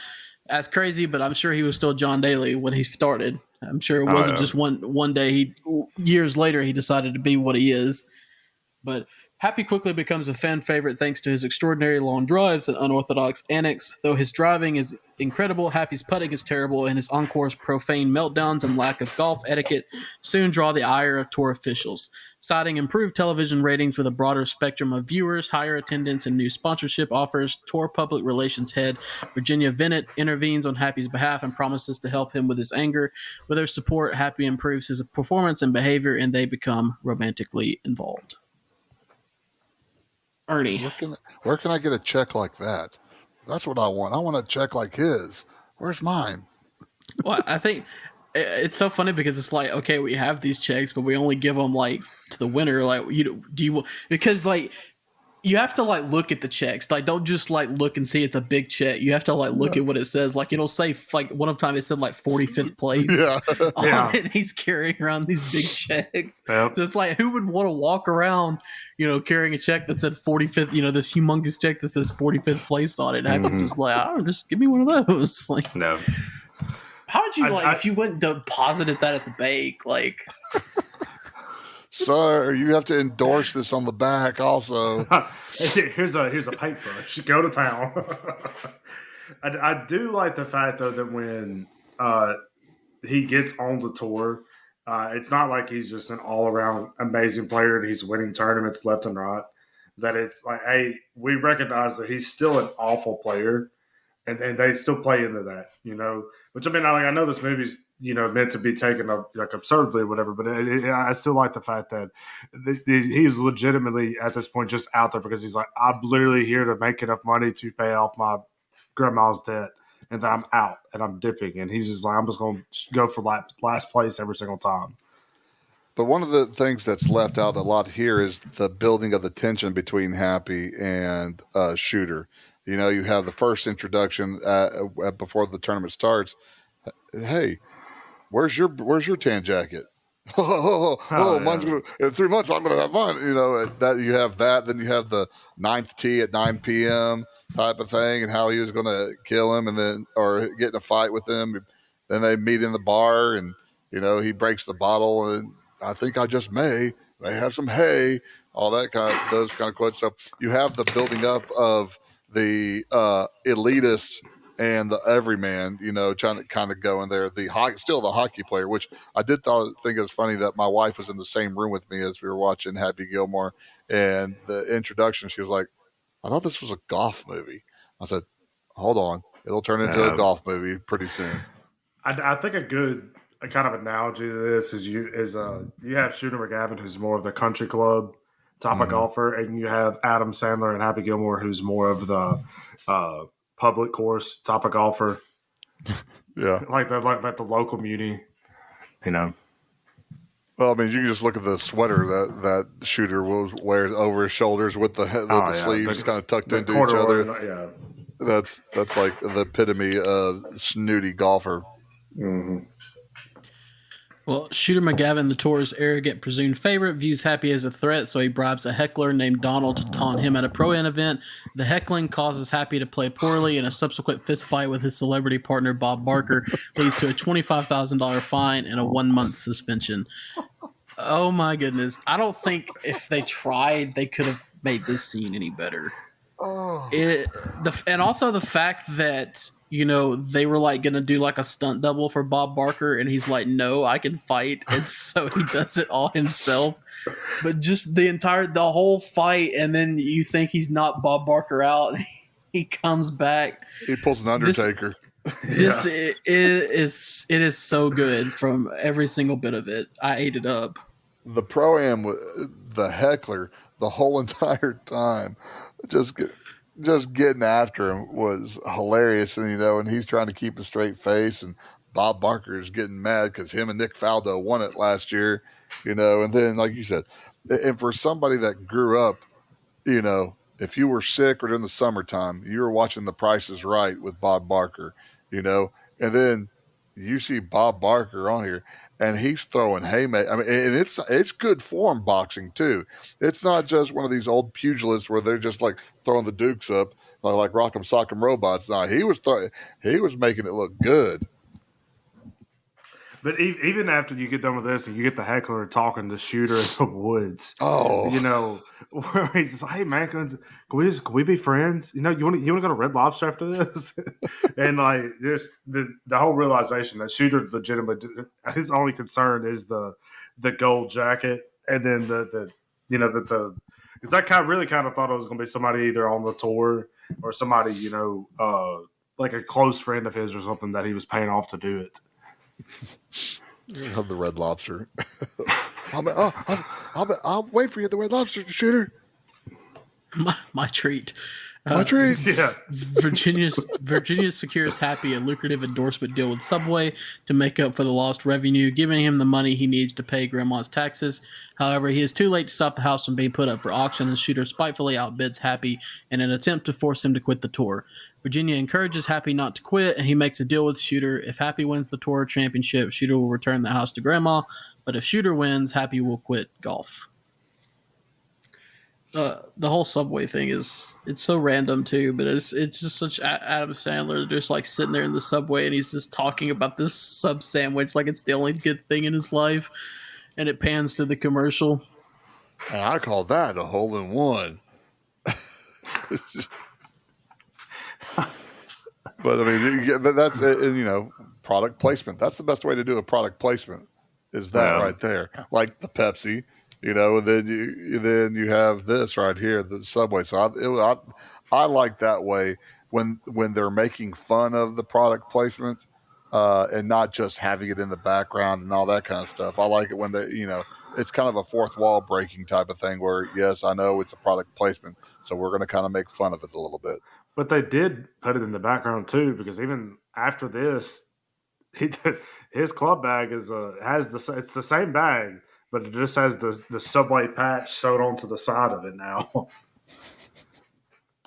as crazy, but I'm sure he was still John Daly when he started. I'm sure it wasn't just one day. Years later he decided to be what he is. But Happy quickly becomes a fan favorite thanks to his extraordinary long drives and unorthodox antics. Though his driving is incredible, Happy's putting is terrible, and his encore's profane meltdowns and lack of golf etiquette soon draw the ire of tour officials. Citing improved television ratings with a broader spectrum of viewers, higher attendance, and new sponsorship offers, Tour Public Relations head Virginia Vennett intervenes on Happy's behalf and promises to help him with his anger. With her support, Happy improves his performance and behavior, and they become romantically involved. Ernie. Where can I get a check like that? That's what I want. I want a check like his. Where's mine? Well, I think it's so funny because it's like, okay, we have these checks, but we only give them like to the winner. Like, because like you have to like look at the checks. Like, don't just like look and see it's a big check. You have to like look at what it says. Like, it'll say like one of the time it said like 45th place. On it. He's carrying around these big checks. Yep. So it's like, who would want to walk around, carrying a check that said 45th? This humongous check that says 45th place on it. And I was just like, just give me one of those. Like, no. How would you if you went and deposited that at the bank? Like, sir, you have to endorse this on the back also. Here's a paintbrush. Go to town. I do like the fact though that when he gets on the tour, it's not like he's just an all around amazing player and he's winning tournaments left and right. That it's like, hey, we recognize that he's still an awful player, and they still play into that, Which I mean, I know this movie's meant to be taken like absurdly or whatever, but I still like the fact that he's legitimately at this point just out there because he's like, I'm literally here to make enough money to pay off my grandma's debt, and then I'm out and I'm dipping, and he's just like, I'm just going to go for last place every single time. But one of the things that's left out a lot here is the building of the tension between Happy and Shooter. You have the first introduction before the tournament starts. Hey, where's your tan jacket? Mine's gonna in 3 months. I'm gonna have mine. That you have that. Then you have the 9th tee at 9 p.m. type of thing, and how he was gonna kill him, and then or get in a fight with him. Then they meet in the bar, and he breaks the bottle, and I think I just may have some hay. All that those kind of quotes. So you have the building up of the elitist and the everyman, trying to kind of go in there. Still the hockey player, which I think it was funny that my wife was in the same room with me as we were watching Happy Gilmore, and the introduction, she was like, I thought this was a golf movie. I said, hold on, it'll turn into a golf movie pretty soon. I think a good kind of analogy to this is you have Shooter McGavin, who's more of the country club type of golfer, and you have Adam Sandler and Happy Gilmore, who's more of the public course type of golfer. Yeah, like the local muni. Well, I mean, you can just look at the sweater that Shooter wears over his shoulders with the sleeves kind of tucked into each other. Yeah, that's like the epitome of snooty golfer. Mm-hmm. Well, Shooter McGavin, the tour's arrogant presumed favorite, views Happy as a threat, so he bribes a heckler named Donald to taunt him at a pro-am event. The heckling causes Happy to play poorly, and a subsequent fistfight with his celebrity partner Bob Barker leads to a $25,000 fine and a 1-month suspension. Oh my goodness. I don't think if they tried, they could have made this scene any better. And also the fact that they were like going to do like a stunt double for Bob Barker, and he's like, no, I can fight. And so he does it all himself. But just the whole fight, and then you think he's not Bob Barker out. He comes back. He pulls an Undertaker. It is so good from every single bit of it. I ate it up. The pro-am, the heckler, the whole entire time, just getting after him was hilarious. And he's trying to keep a straight face, and Bob Barker is getting mad because him and Nick Faldo won it last year, and then, like you said, and for somebody that grew up, if you were sick or during the summertime, you were watching The Price is Right with Bob Barker, and then you see Bob Barker on here, and he's throwing haymakers. I mean, and it's good form boxing too. It's not just one of these old pugilists where they're just like throwing the dukes up like Rock'em Sock'em Robots. No, he was making it look good. But even after you get done with this and you get the heckler talking to Shooter in the woods, Oh, you know, where he's just like, "Hey man, can we be friends? You know, you want to go to Red Lobster after this?" And like just the whole realization that Shooter legitimately his only concern is the gold jacket, and then the because I really kind of thought it was going to be somebody either on the tour or somebody like a close friend of his or something that he was paying off to do it. Of the Red Lobster. I'll wait for you at the Red Lobster, Shooter. My treat. My treat. Yeah. Virginia secures Happy a lucrative endorsement deal with Subway to make up for the lost revenue, giving him the money he needs to pay Grandma's taxes. However, he is too late to stop the house from being put up for auction, and Shooter spitefully outbids Happy in an attempt to force him to quit the tour. Virginia encourages Happy not to quit, and he makes a deal with Shooter. If Happy wins the tour championship, Shooter will return the house to Grandma, but if Shooter wins, Happy will quit golf. The whole Subway thing it's so random too, but it's just such Adam Sandler just like sitting there in the Subway and he's just talking about this sub sandwich like it's the only good thing in his life, and it pans to the commercial. And I call that a hole in one. But I mean, but that's product placement. That's the best way to do a product placement. Is that right there, like the Pepsi. And then you have this right here, the Subway. So I like that way when they're making fun of the product placements and not just having it in the background and all that kind of stuff. I like it when it's kind of a fourth wall breaking type of thing where, yes, I know it's a product placement, so we're going to kind of make fun of it a little bit. But they did put it in the background too, because even after this, his club bag it's the same bag, but it just has the Subway patch sewed onto the side of it now.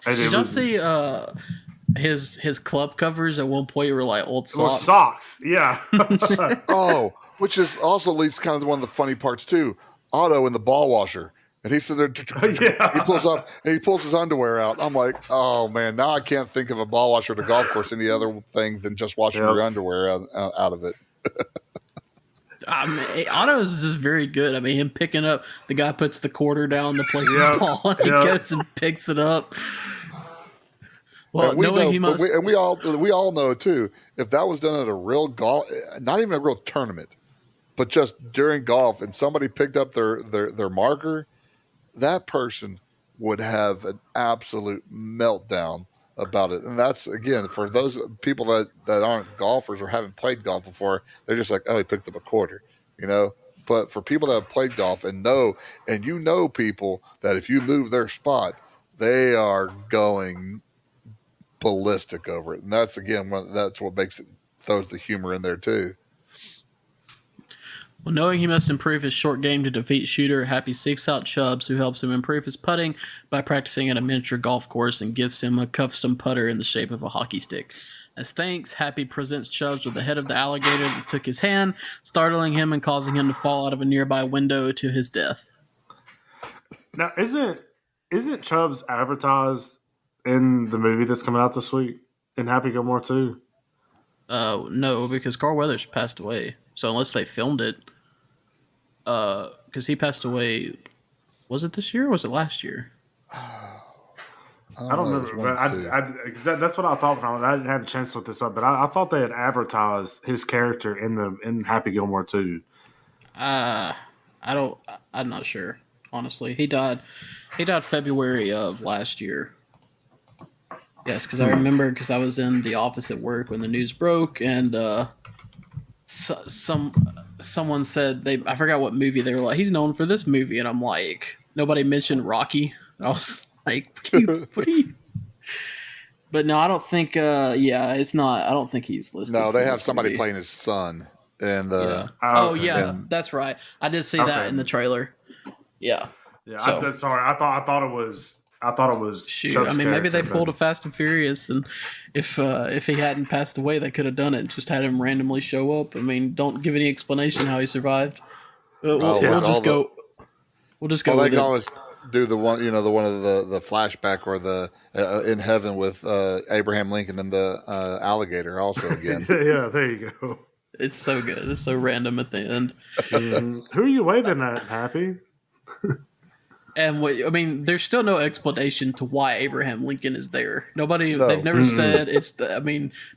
Did y'all see his club covers at one point were like old socks? Socks, yeah. Oh, which is also leads kind of one of the funny parts too. Otto in the ball washer. And he said, he pulls up and he pulls his underwear out. I'm like, oh man, now I can't think of a ball washer at a golf course any other thing than just washing your underwear out of it. Otto is just very good. I mean, him picking up, the guy puts the quarter down to place the ball, and he goes and picks it up. Well, we all know too. If that was done at a real golf, not even a real tournament, but just during golf, and somebody picked up their marker, that person would have an absolute meltdown about it. And that's, again, for those people that aren't golfers or haven't played golf before, they're just like, oh, he picked up a quarter, But for people that have played golf and people that if you move their spot, they are going ballistic over it. And that's, again, that's what makes it, throws the humor in there too. Well, knowing he must improve his short game to defeat Shooter, Happy seeks out Chubbs, who helps him improve his putting by practicing at a miniature golf course and gives him a custom putter in the shape of a hockey stick. As thanks, Happy presents Chubbs with the head of the alligator that took his hand, startling him and causing him to fall out of a nearby window to his death. Now, isn't Chubbs advertised in the movie that's coming out this week in Happy Gilmore 2? No, because Carl Weathers passed away. So unless they filmed it, because he passed away, was it this year or was it last year? I don't remember, but that's what I thought when I didn't have a chance to look this up. But I thought they had advertised his character in Happy Gilmore 2. I'm not sure. Honestly, he died February of last year. Yes, because I remember because I was in the office at work when the news broke, and someone said I forgot what movie they were like. He's known for this movie, and I'm like, nobody mentioned Rocky. And I was like, what are you? But no, I don't think. It's not. I don't think he's listed. No, they have somebody playing his son, and that's right. I did see that in the trailer. Yeah. Yeah, so, sorry. I thought it was. Shoot, Chubb's maybe they pulled a Fast and Furious, and if he hadn't passed away, they could have done it and just had him randomly show up. I mean, don't give any explanation how he survived. We'll just go. They can always do the one, the one of the flashback or the in heaven with Abraham Lincoln and the alligator also again. Yeah, there you go. It's so good. It's so random at the end. Who are you waving at, Happy? And there's still no explanation to why Abraham Lincoln is there. Nobody, No. they've never said it's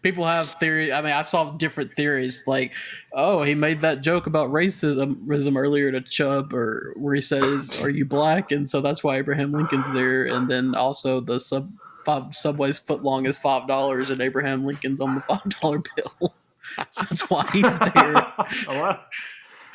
people have theory. I've saw different theories like, oh, he made that joke about racism earlier to Chubb, or where he says, "Are you black?" And so that's why Abraham Lincoln's there. And then also the Subway's foot long is $5, and Abraham Lincoln's on the $5 bill. So that's why he's there. Well,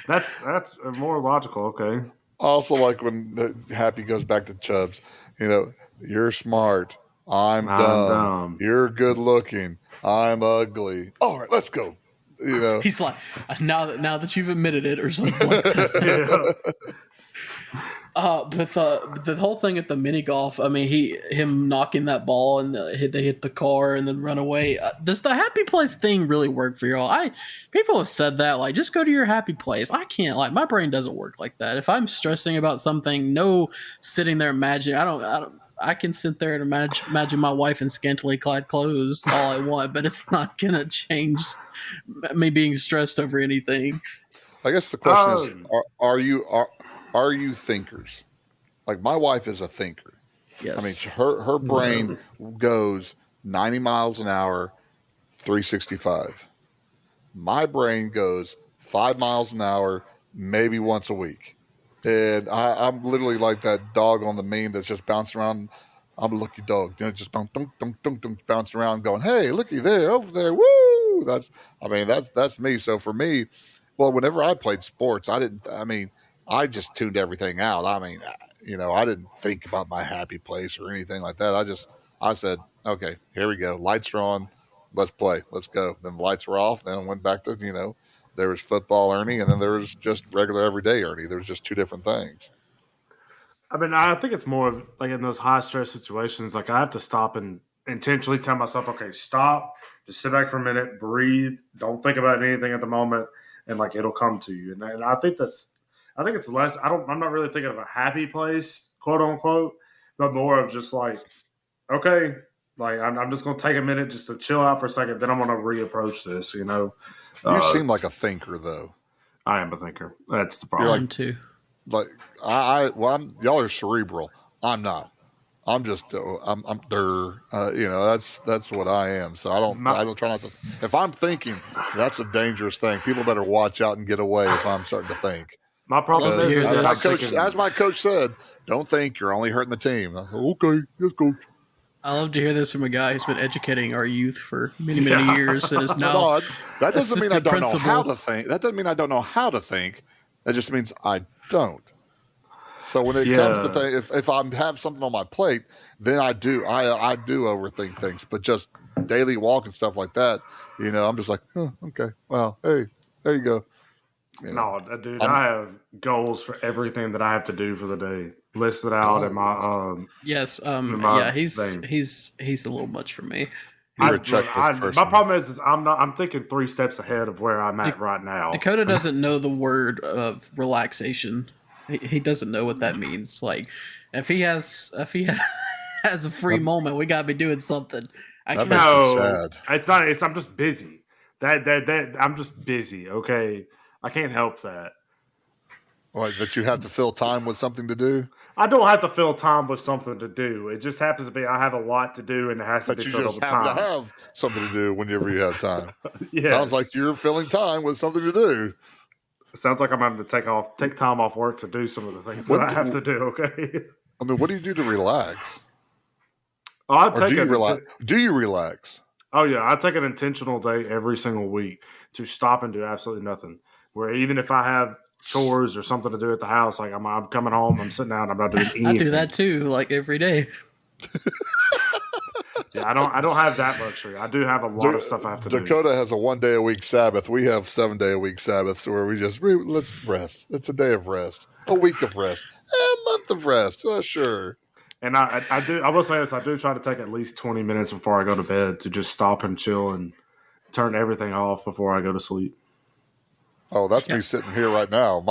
that's more logical. Okay. I also like when Happy goes back to Chubbs. You're smart. I'm dumb. You're good looking. I'm ugly. All right, let's go. He's like, now that you've admitted it, or something like that. But the whole thing at the mini golf, him knocking that ball and they hit the car and then run away. Does the happy place thing really work for y'all? People have said that, like, just go to your happy place. I can't, like, my brain doesn't work like that. If I'm stressing about something, no sitting there imagining. I can sit there and imagine my wife in scantily clad clothes all I want, but it's not gonna change me being stressed over anything. I guess the question is, are you thinkers? Like, my wife is a thinker. Yes. Her brain goes 90 miles an hour, 365. My brain goes 5 miles an hour, maybe once a week. And I'm literally like that dog on the meme that's just bouncing around. I'm a lucky dog, just bouncing around, going, "Hey, looky there, over there, woo!" That's me. So for me, well, whenever I played sports, I just tuned everything out. I didn't think about my happy place or anything like that. I said, okay, here we go. Lights are on. Let's play. Let's go. Then the lights were off. Then I went back to, there was football Ernie, and then there was just regular everyday Ernie. There was just two different things. I think it's more of like in those high stress situations, like I have to stop and intentionally tell myself, okay, stop, just sit back for a minute, breathe, don't think about anything at the moment, and like it'll come to you. And I think it's less. I'm not really thinking of a happy place, quote unquote, but more of just like, okay, like I'm just going to take a minute just to chill out for a second. Then I'm going to reapproach this. You seem like a thinker, though. I am a thinker. That's the problem. You're like, too. Like y'all are cerebral. I'm not. I'm just I'm that's what I am. So I don't try not to. If I'm thinking, that's a dangerous thing. People better watch out and get away if I'm starting to think. My problem is, as my coach said, don't think, you're only hurting the team. I said, okay, yes, coach. I love to hear this from a guy who's been educating our youth for many years and is now. That doesn't mean I don't know how to think. That doesn't mean I don't know how to think. That just means I don't. So when it comes to things, if I have something on my plate, then I do. I do overthink things. But just daily walk and stuff like that, I'm just like, okay, well, hey, there you go. No, dude, I have goals for everything that I have to do for the day listed out in my Yes, he's a little much for me. You're a checklist person. My problem is I'm thinking 3 steps ahead of where I'm at right now. Dakota doesn't know the word of relaxation. He doesn't know what that means. Like, if he has a free moment, we gotta be doing something. That makes me sad. It's not. I'm just busy. That I'm just busy. Okay, I can't help that. Like that you have to fill time with something to do? I don't have to fill time with something to do. It just happens to be I have a lot to do and it has to be filled all the time. But you just happen to have something to do whenever you have time. Yes. Sounds like you're filling time with something to do. It sounds like I'm having to take time off work to do some of the things that I have to do, okay? What do you do to relax? Do you relax? Oh, yeah. I take an intentional day every single week to stop and do absolutely nothing. Where even if I have chores or something to do at the house, like I'm coming home, I'm sitting down, I'm not doing anything. I do that too, like every day. Yeah, I don't have that luxury. I do have a lot of stuff I have to do. Dakota has a 1 day a week Sabbath. We have 7 day a week Sabbaths where let's rest. It's a day of rest, a week of rest, a month of rest. Sure. And I will say this, I do try to take at least 20 minutes before I go to bed to just stop and chill and turn everything off before I go to sleep. Oh, that's me sitting here right now.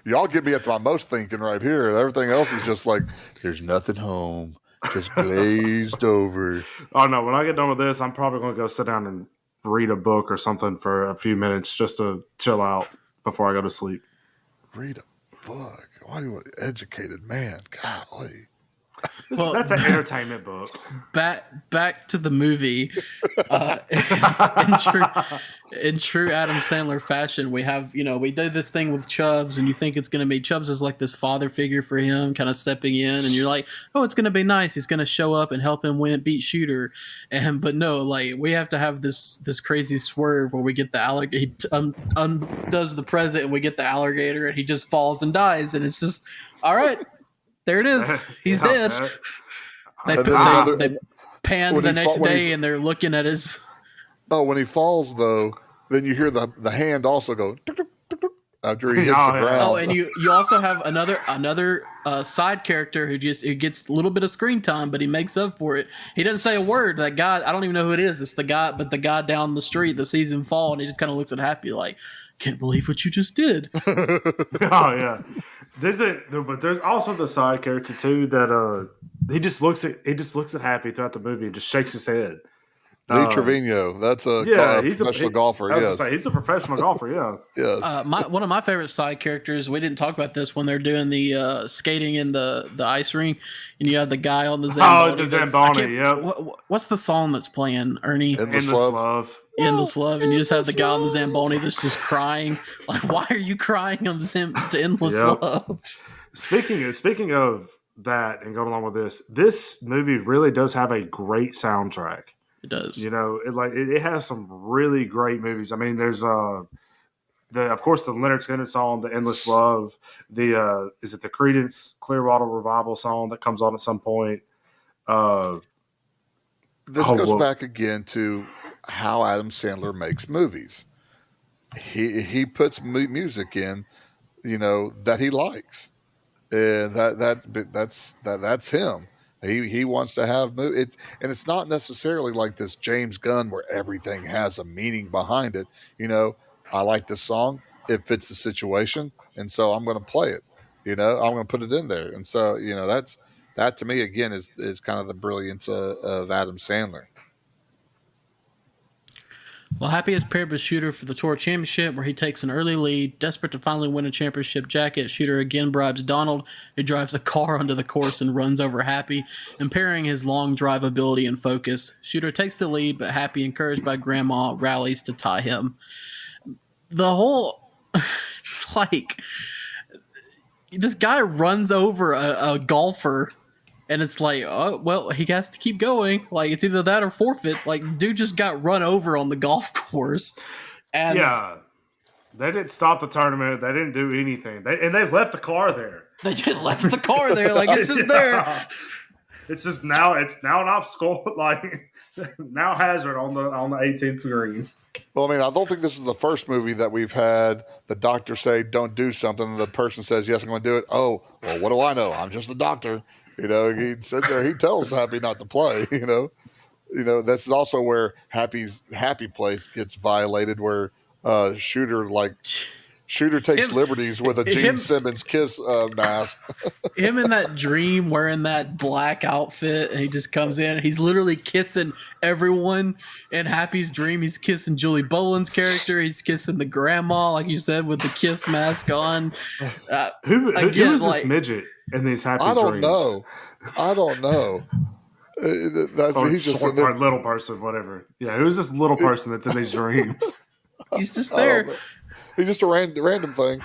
Y'all get me at my most thinking right here. Everything else is just like, there's nothing home, just glazed over. Oh, no, when I get done with this, I'm probably going to go sit down read a book or something for a few minutes just to chill out before I go to sleep. Read a book. Why do you want an educated man? Golly. Well, That's an entertainment book. Back to the movie. In true Adam Sandler fashion, we have, we did this thing with Chubbs, and you think it's going to be Chubbs is like this father figure for him, kind of stepping in, and you're like, oh, it's going to be nice. He's going to show up and help him beat Shooter, but no, like we have to have this crazy swerve where we get the alligator. He undoes the present, and we get the alligator, and he just falls and dies, and it's just all right. There it is. He's dead. They pan the next day, and they're looking at his. Oh, when he falls, though, then you hear the hand also go tuk, tuk, tuk, tuk, after he hits the ground. Oh, and you also have another side character who gets a little bit of screen time, but he makes up for it. He doesn't say a word. That guy, I don't even know who it is. It's the guy down the street that sees him fall, and he just kind of looks at Happy like, "Can't believe what you just did." Oh yeah. But there's also the side character too that he just looks at Happy throughout the movie and just shakes his head. Lee Trevino, that's a professional golfer. Yes, he's a professional golfer. Yeah. Yes. One of my favorite side characters. We didn't talk about this when they're doing the skating in the ice rink, and you have the guy on the Zamboni. Oh, the Zamboni. Yep. What's the song that's playing, Ernie? Endless Love. Endless Love, and you just have the guy on the Zamboni that's just crying. Like, why are you crying on to Endless Love? Speaking of that, and going along with this movie really does have a great soundtrack. It does. It has some really great movies. I mean, there's of course the Leonard Skinner song, "The Endless Love." Is it the Creedence Clearwater Revival song that comes on at some point? This goes back again to how Adam Sandler makes movies. He puts music in, that he likes, and that's him. He wants to have it, and it's not necessarily like this James Gunn where everything has a meaning behind it. I like this song; it fits the situation, and so I'm going to play it. I'm going to put it in there, and so that to me again is kind of the brilliance of Adam Sandler. Well, Happy is paired with Shooter for the Tour Championship, where he takes an early lead. Desperate to finally win a championship jacket, Shooter again bribes Donald, who drives a car onto the course and runs over Happy, impairing his long drive ability and focus. Shooter takes the lead, but Happy, encouraged by Grandma, rallies to tie him. It's like this guy runs over a golfer. And it's like, oh, well, he has to keep going. Like, it's either that or forfeit. Like, dude just got run over on the golf course. And yeah. They didn't stop the tournament. They didn't do anything. They left the car there. They just left the car there. Like, it's just there. It's just now an obstacle. Like, now hazard on the 18th green. Well, I mean, I don't think this is the first movie that we've had the doctor say, don't do something. And the person says, yes, I'm going to do it. Oh, well, what do I know? I'm just the doctor. He sits there. He tells Happy not to play. This is also where Happy's happy place gets violated, where Shooter takes liberties with a Gene Simmons kiss mask. Him in that dream wearing that black outfit, and he just comes in and he's literally kissing everyone. In Happy's dream, he's kissing Julie Boland's character. He's kissing the grandma, like you said, with the kiss mask on. Who is this midget in these happy dreams? I don't know. He's just a little person, whatever. Yeah, who's this little person that's in these dreams? He's just there. He's just a random thing.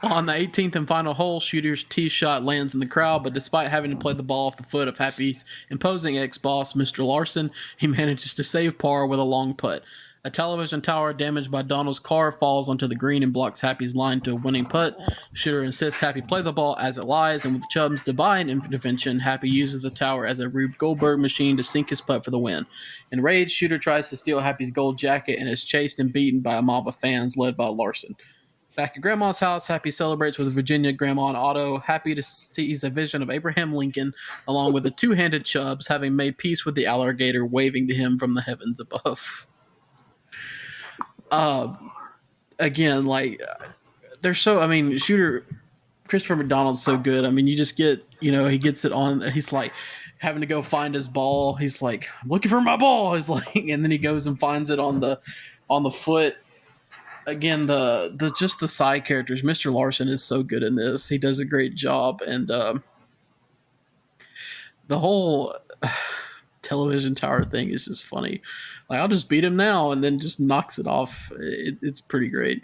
On the 18th and final hole, Shooter's tee shot lands in the crowd, but despite having to play the ball off the foot of Happy's imposing ex-boss, Mr. Larson, he manages to save par with a long putt. A television tower damaged by Donald's car falls onto the green and blocks Happy's line to a winning putt. Shooter insists Happy play the ball as it lies, and with Chubb's divine intervention, Happy uses the tower as a Rube Goldberg machine to sink his putt for the win. Enraged, Shooter tries to steal Happy's gold jacket and is chased and beaten by a mob of fans led by Larson. Back at Grandma's house, Happy celebrates with Virginia, Grandma, and Otto, happy to sees a vision of Abraham Lincoln, along with the two-handed Chubbs, having made peace with the alligator, waving to him from the heavens above. Again, Shooter, Christopher McDonald's so good. I mean, you just get, he gets it on. He's like, having to go find his ball. He's like, I'm looking for my ball. He's like, and then he goes and finds it on the foot. Again, the just the side characters. Mr. Larson is so good in this. He does a great job, and the whole television tower thing is just funny. Like, I'll just beat him now, and then just knocks it off. It's pretty great.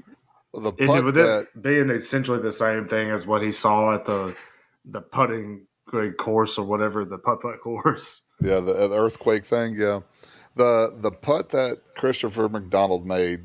Well, the And putt with that it being essentially the same thing as what he saw at the putting course or whatever, the putt course. yeah, the earthquake thing, yeah. The putt that Christopher McDonald made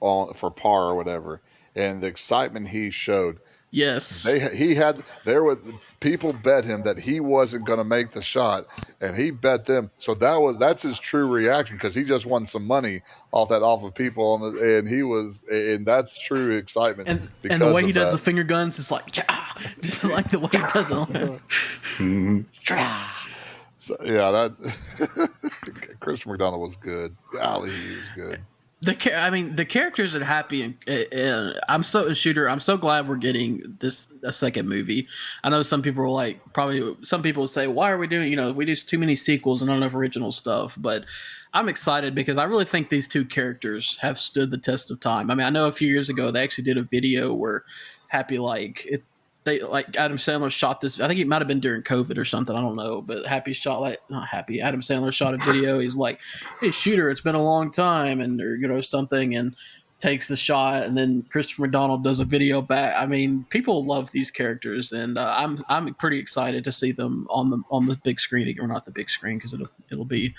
for par or whatever, and the excitement he showed. Yes. There was people bet him that he wasn't going to make the shot, and he bet them. So that's his true reaction, because he just won some money off of people, and that's true excitement. And the way he does the finger guns is like, just like the way he does it. So, yeah, that Christopher McDonald was good. Golly, he was good. The characters are happy, and I'm so glad we're getting a second movie. I know some people are some people say, why are we doing, we do too many sequels and not enough original stuff, but I'm excited because I really think these two characters have stood the test of time. I mean, I know a few years ago they actually did a video where Happy Adam Sandler shot this. I think it might have been during COVID or something. I don't know, but Adam Sandler shot a video. He's like, "Hey, Shooter, it's been a long time," or something, and takes the shot. And then Christopher McDonald does a video back. I mean, people love these characters, and I'm pretty excited to see them on the big screen, or not the big screen, because it'll be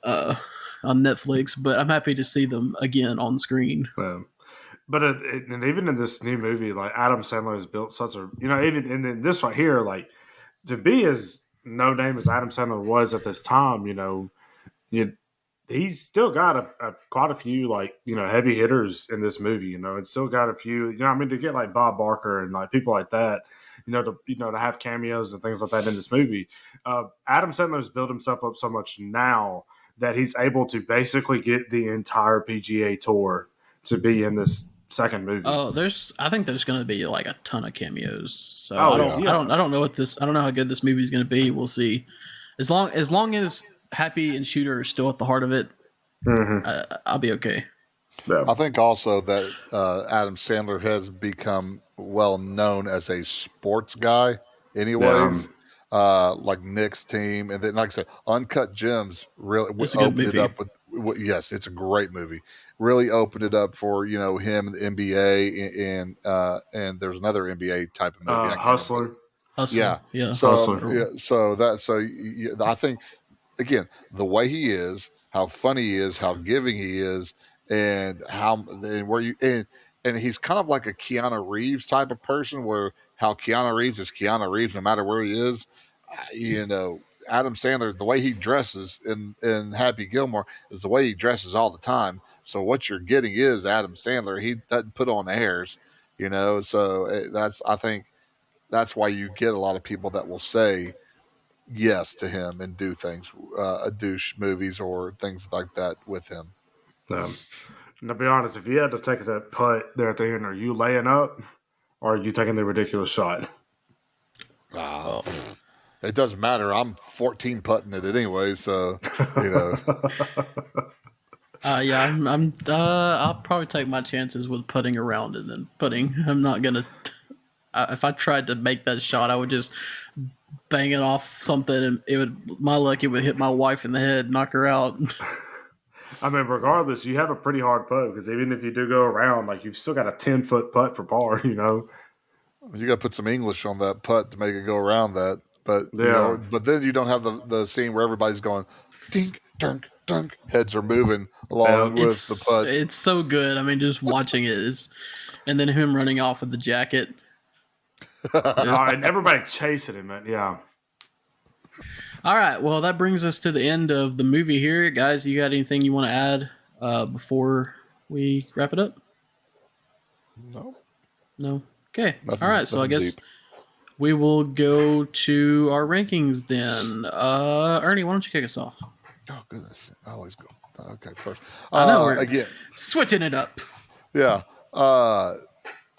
on Netflix. But I'm happy to see them again on screen. But and even in this new movie, like, Adam Sandler has built such a, even in this right here, like, to be as no name as Adam Sandler was at this time, he's still got quite a few, like, heavy hitters in this movie, and still got a few, to get like Bob Barker and like people like that, to have cameos and things like that in this movie. Adam Sandler's built himself up so much now that he's able to basically get the entire PGA Tour to be in this second movie. Oh, I think there's going to be like a ton of cameos. So I don't know I don't know how good this movie is going to be. We'll see. As long as Happy and Shooter are still at the heart of it, I'll be okay. Yeah. I think also that Adam Sandler has become well known as a sports guy anyways. Like Nick's team, and then, like I said, Uncut Gems really opened it up with. Yes, it's a great movie. Really opened it up for him, the NBA, and there's another NBA type of movie. Hustler. Yeah. So Hustler. I think, again, the way he is, how funny he is, how giving he is, and and he's kind of like a Keanu Reeves type of person, where how Keanu Reeves is Keanu Reeves no matter where he is. Adam Sandler, the way he dresses in Happy Gilmore is the way he dresses all the time. So what you're getting is Adam Sandler. He doesn't put on airs, So I think that's why you get a lot of people that will say yes to him and do things, douche movies or things like that with him. And to be honest, if you had to take that putt there at the end, are you laying up or are you taking the ridiculous shot? It doesn't matter. I'm 14 putting it anyway, so I'll probably take my chances with putting around and then putting. I'm not gonna. If I tried to make that shot, I would just bang it off something, and my luck, it would hit my wife in the head, knock her out. I mean, regardless, you have a pretty hard putt, because even if you do go around, like, you've still got a 10-foot putt for par. You got to put some English on that putt to make it go around that. But but then you don't have the scene where everybody's going dink, dunk, dunk. Heads are moving along with the putt. It's so good. I mean, just watching it is, and then him running off with the jacket. And everybody chasing him. Yeah. All right. Well, that brings us to the end of the movie here, guys. You got anything you want to add before we wrap it up? No. Okay. All right. So I guess. Deep. We will go to our rankings then. Ernie, why don't you kick us off? Oh, goodness. I always go. Okay, first. I know. We're again. Switching it up. Yeah.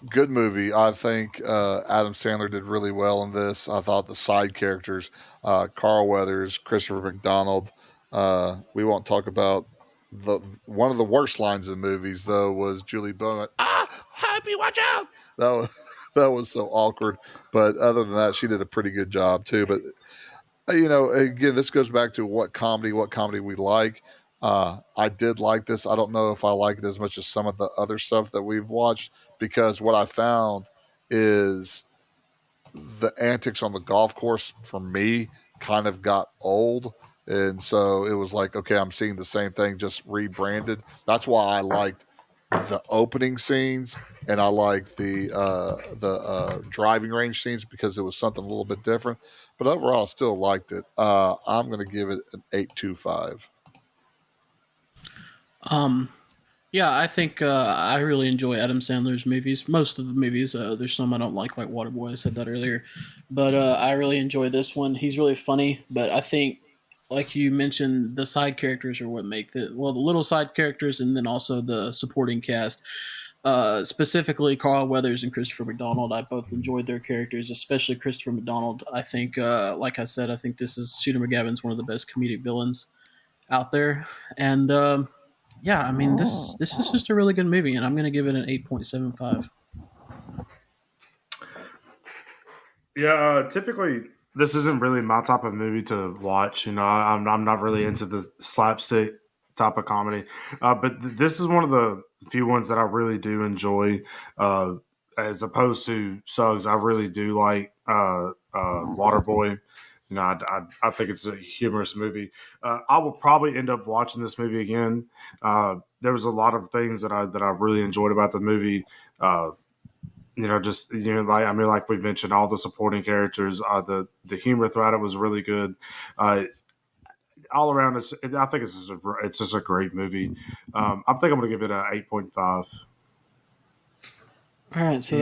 Good movie. I think Adam Sandler did really well in this. I thought the side characters, Carl Weathers, Christopher McDonald. We won't talk about the one of the worst lines in the movies though was Julie Bowen. Happy, watch out! That was that was so awkward. But other than that, she did a pretty good job too. But again, this goes back to what comedy we like. I did like this. I don't know if I like it as much as some of the other stuff that we've watched because what I found is the antics on the golf course for me kind of got old. And so it was like, okay, I'm seeing the same thing just rebranded. That's why I liked the opening scenes and I liked the driving range scenes because it was something a little bit different. But overall, I still liked it. I'm going to give it an 8.25. Yeah, I think I really enjoy Adam Sandler's movies. Most of the movies, there's some I don't like Waterboy. I said that earlier, but I really enjoy this one. He's really funny, but I think, like you mentioned, the side characters are what make the little side characters, and then also the supporting cast. Specifically, Carl Weathers and Christopher McDonald. I both enjoyed their characters, especially Christopher McDonald. I think, like I said, I think this is Shooter McGavin's one of the best comedic villains out there, and yeah, I mean this is just a really good movie, and I'm going to give it an 8.75. Yeah, typically this isn't really my type of movie to watch. I'm not really into the slapstick type of comedy, but this is one of the few ones that I really do enjoy. As opposed to Suggs, I really do like Waterboy. I think it's a humorous movie. I will probably end up watching this movie again. There was a lot of things that I really enjoyed about the movie. Like we mentioned, all the supporting characters, the humor throughout it was really good. All around, I think it's just a great movie. I think I'm going to give it an 8.5. All right, so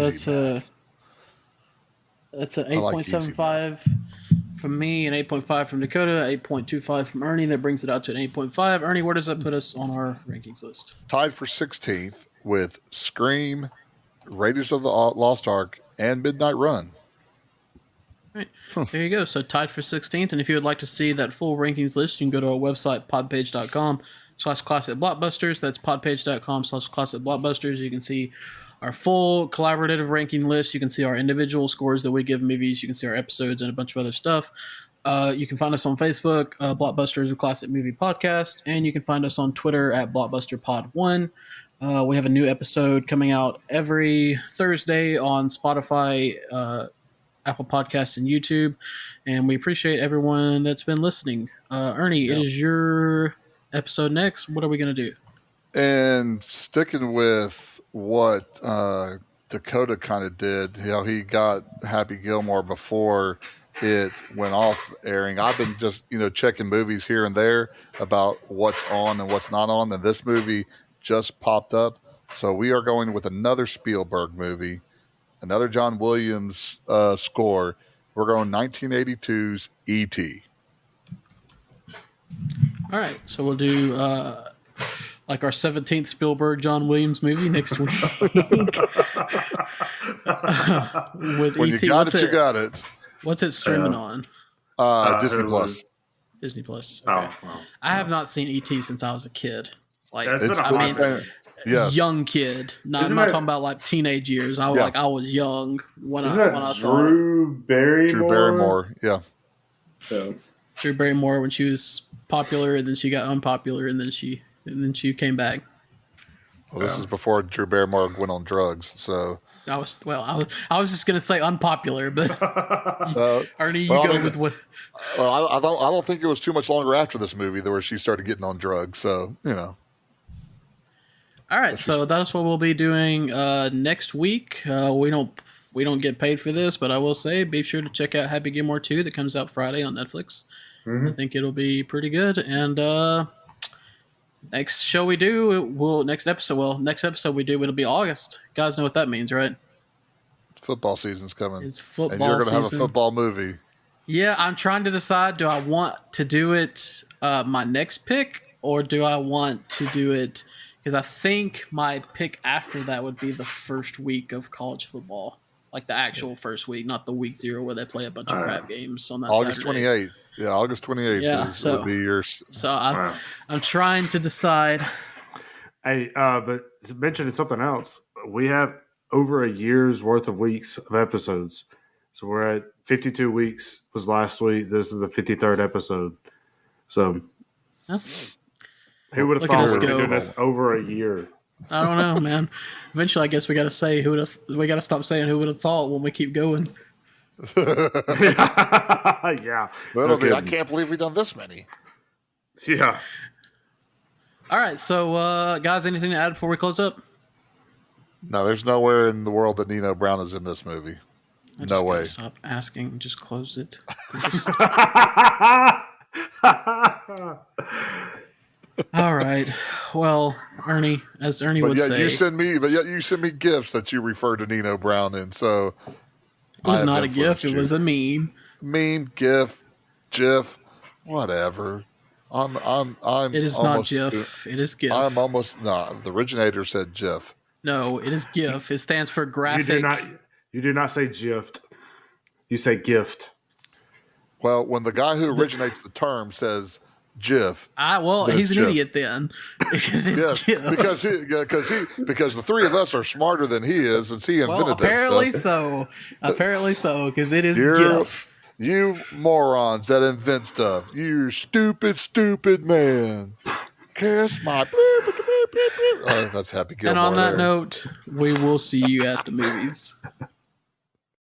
that's an 8.75 from me, an 8.5 from Dakota, 8.25 from Ernie. That brings it out to an 8.5. Ernie, where does that put us on our rankings list? Tied for 16th with Scream, Raiders of the Lost Ark, and Midnight Run. All right. There you go. So tied for 16th. And if you would like to see that full rankings list, you can go to our website, podpage.com/classicblockbusters. That's podpage.com/classicblockbusters. You can see our full collaborative ranking list. You can see our individual scores that we give movies. You can see our episodes and a bunch of other stuff. You can find us on Facebook, Blockbusters, a classic movie podcast, and you can find us on Twitter at BlockbusterPod1. We have a new episode coming out every Thursday on Spotify, Apple Podcasts, and YouTube, and we appreciate everyone that's been listening. Ernie, It is your episode next. What are we going to do? And sticking with what Dakota kind of did, he got Happy Gilmore before it went off airing. I've been just, checking movies here and there about what's on and what's not on, and this movie just popped up. So we are going with another Spielberg movie, another John Williams score. We're going 1982's E.T. All right, so we'll do like our 17th Spielberg John Williams movie next week. With when E.T. you got it, you got it. What's it streaming on? Disney Plus. Disney Plus. Okay. Oh, wow. I have not seen E.T. since I was a kid. Like, Yes. Young kid. I'm not talking about like teenage years. I was young when I saw Drew Barrymore. Drew Barrymore, yeah. So. Drew Barrymore when she was popular, and then she got unpopular, and then she came back. Well, this is before Drew Barrymore went on drugs, so I was just gonna say unpopular, but Ernie, go with what? Well, I don't think it was too much longer after this movie where she started getting on drugs. So All right, so that's what we'll be doing next week. We don't get paid for this, but I will say be sure to check out Happy Gilmore 2 that comes out Friday on Netflix. Mm-hmm. I think it'll be pretty good. And next episode we do, it'll be August. You guys know what that means, right? Football season's coming. It's football and you're going to have a season. football movie. Yeah, I'm trying to decide, do I want to do it my next pick, or do I want to do it... Because I think my pick after that would be the first week of college football. Like the actual first week, not the week 0 where they play a bunch of crap games on that August Saturday. 28th. Yeah, August 28th would be yours. So I'm trying to decide. Hey, but mentioning something else, we have over a year's worth of weeks of episodes. So we're at 52 weeks was last week. This is the 53rd episode. So who would have thought we'd be doing this over a year? I don't know, man. Eventually, I guess we got to say we got to stop saying who would have thought when we keep going. Yeah. Well, I can't believe we've done this many. Yeah. All right, so guys, anything to add before we close up? No, there's nowhere in the world that Nino Brown is in this movie. No way. Stop asking. Just close it. All right. Well, Ernie, as Ernie would say, you send me gifts that you refer to Nino Brown in. So it was not a gift; it was a meme. Meme, GIF, whatever. I'm. It is not GIF. It is GIF. I'm almost not. The originator said GIF. No, it is GIF. It stands for graphic. You do not say GIFT. You say gift. Well, when the guy who originates the term says GIF, he's an idiot then, because it's GIF. because the three of us are smarter than he is, since he invented apparently that stuff. Apparently so, because it is GIF. You morons that invent stuff. You stupid man. Kiss my. That's Happy Gilmore. And on that note, we will see you at the movies.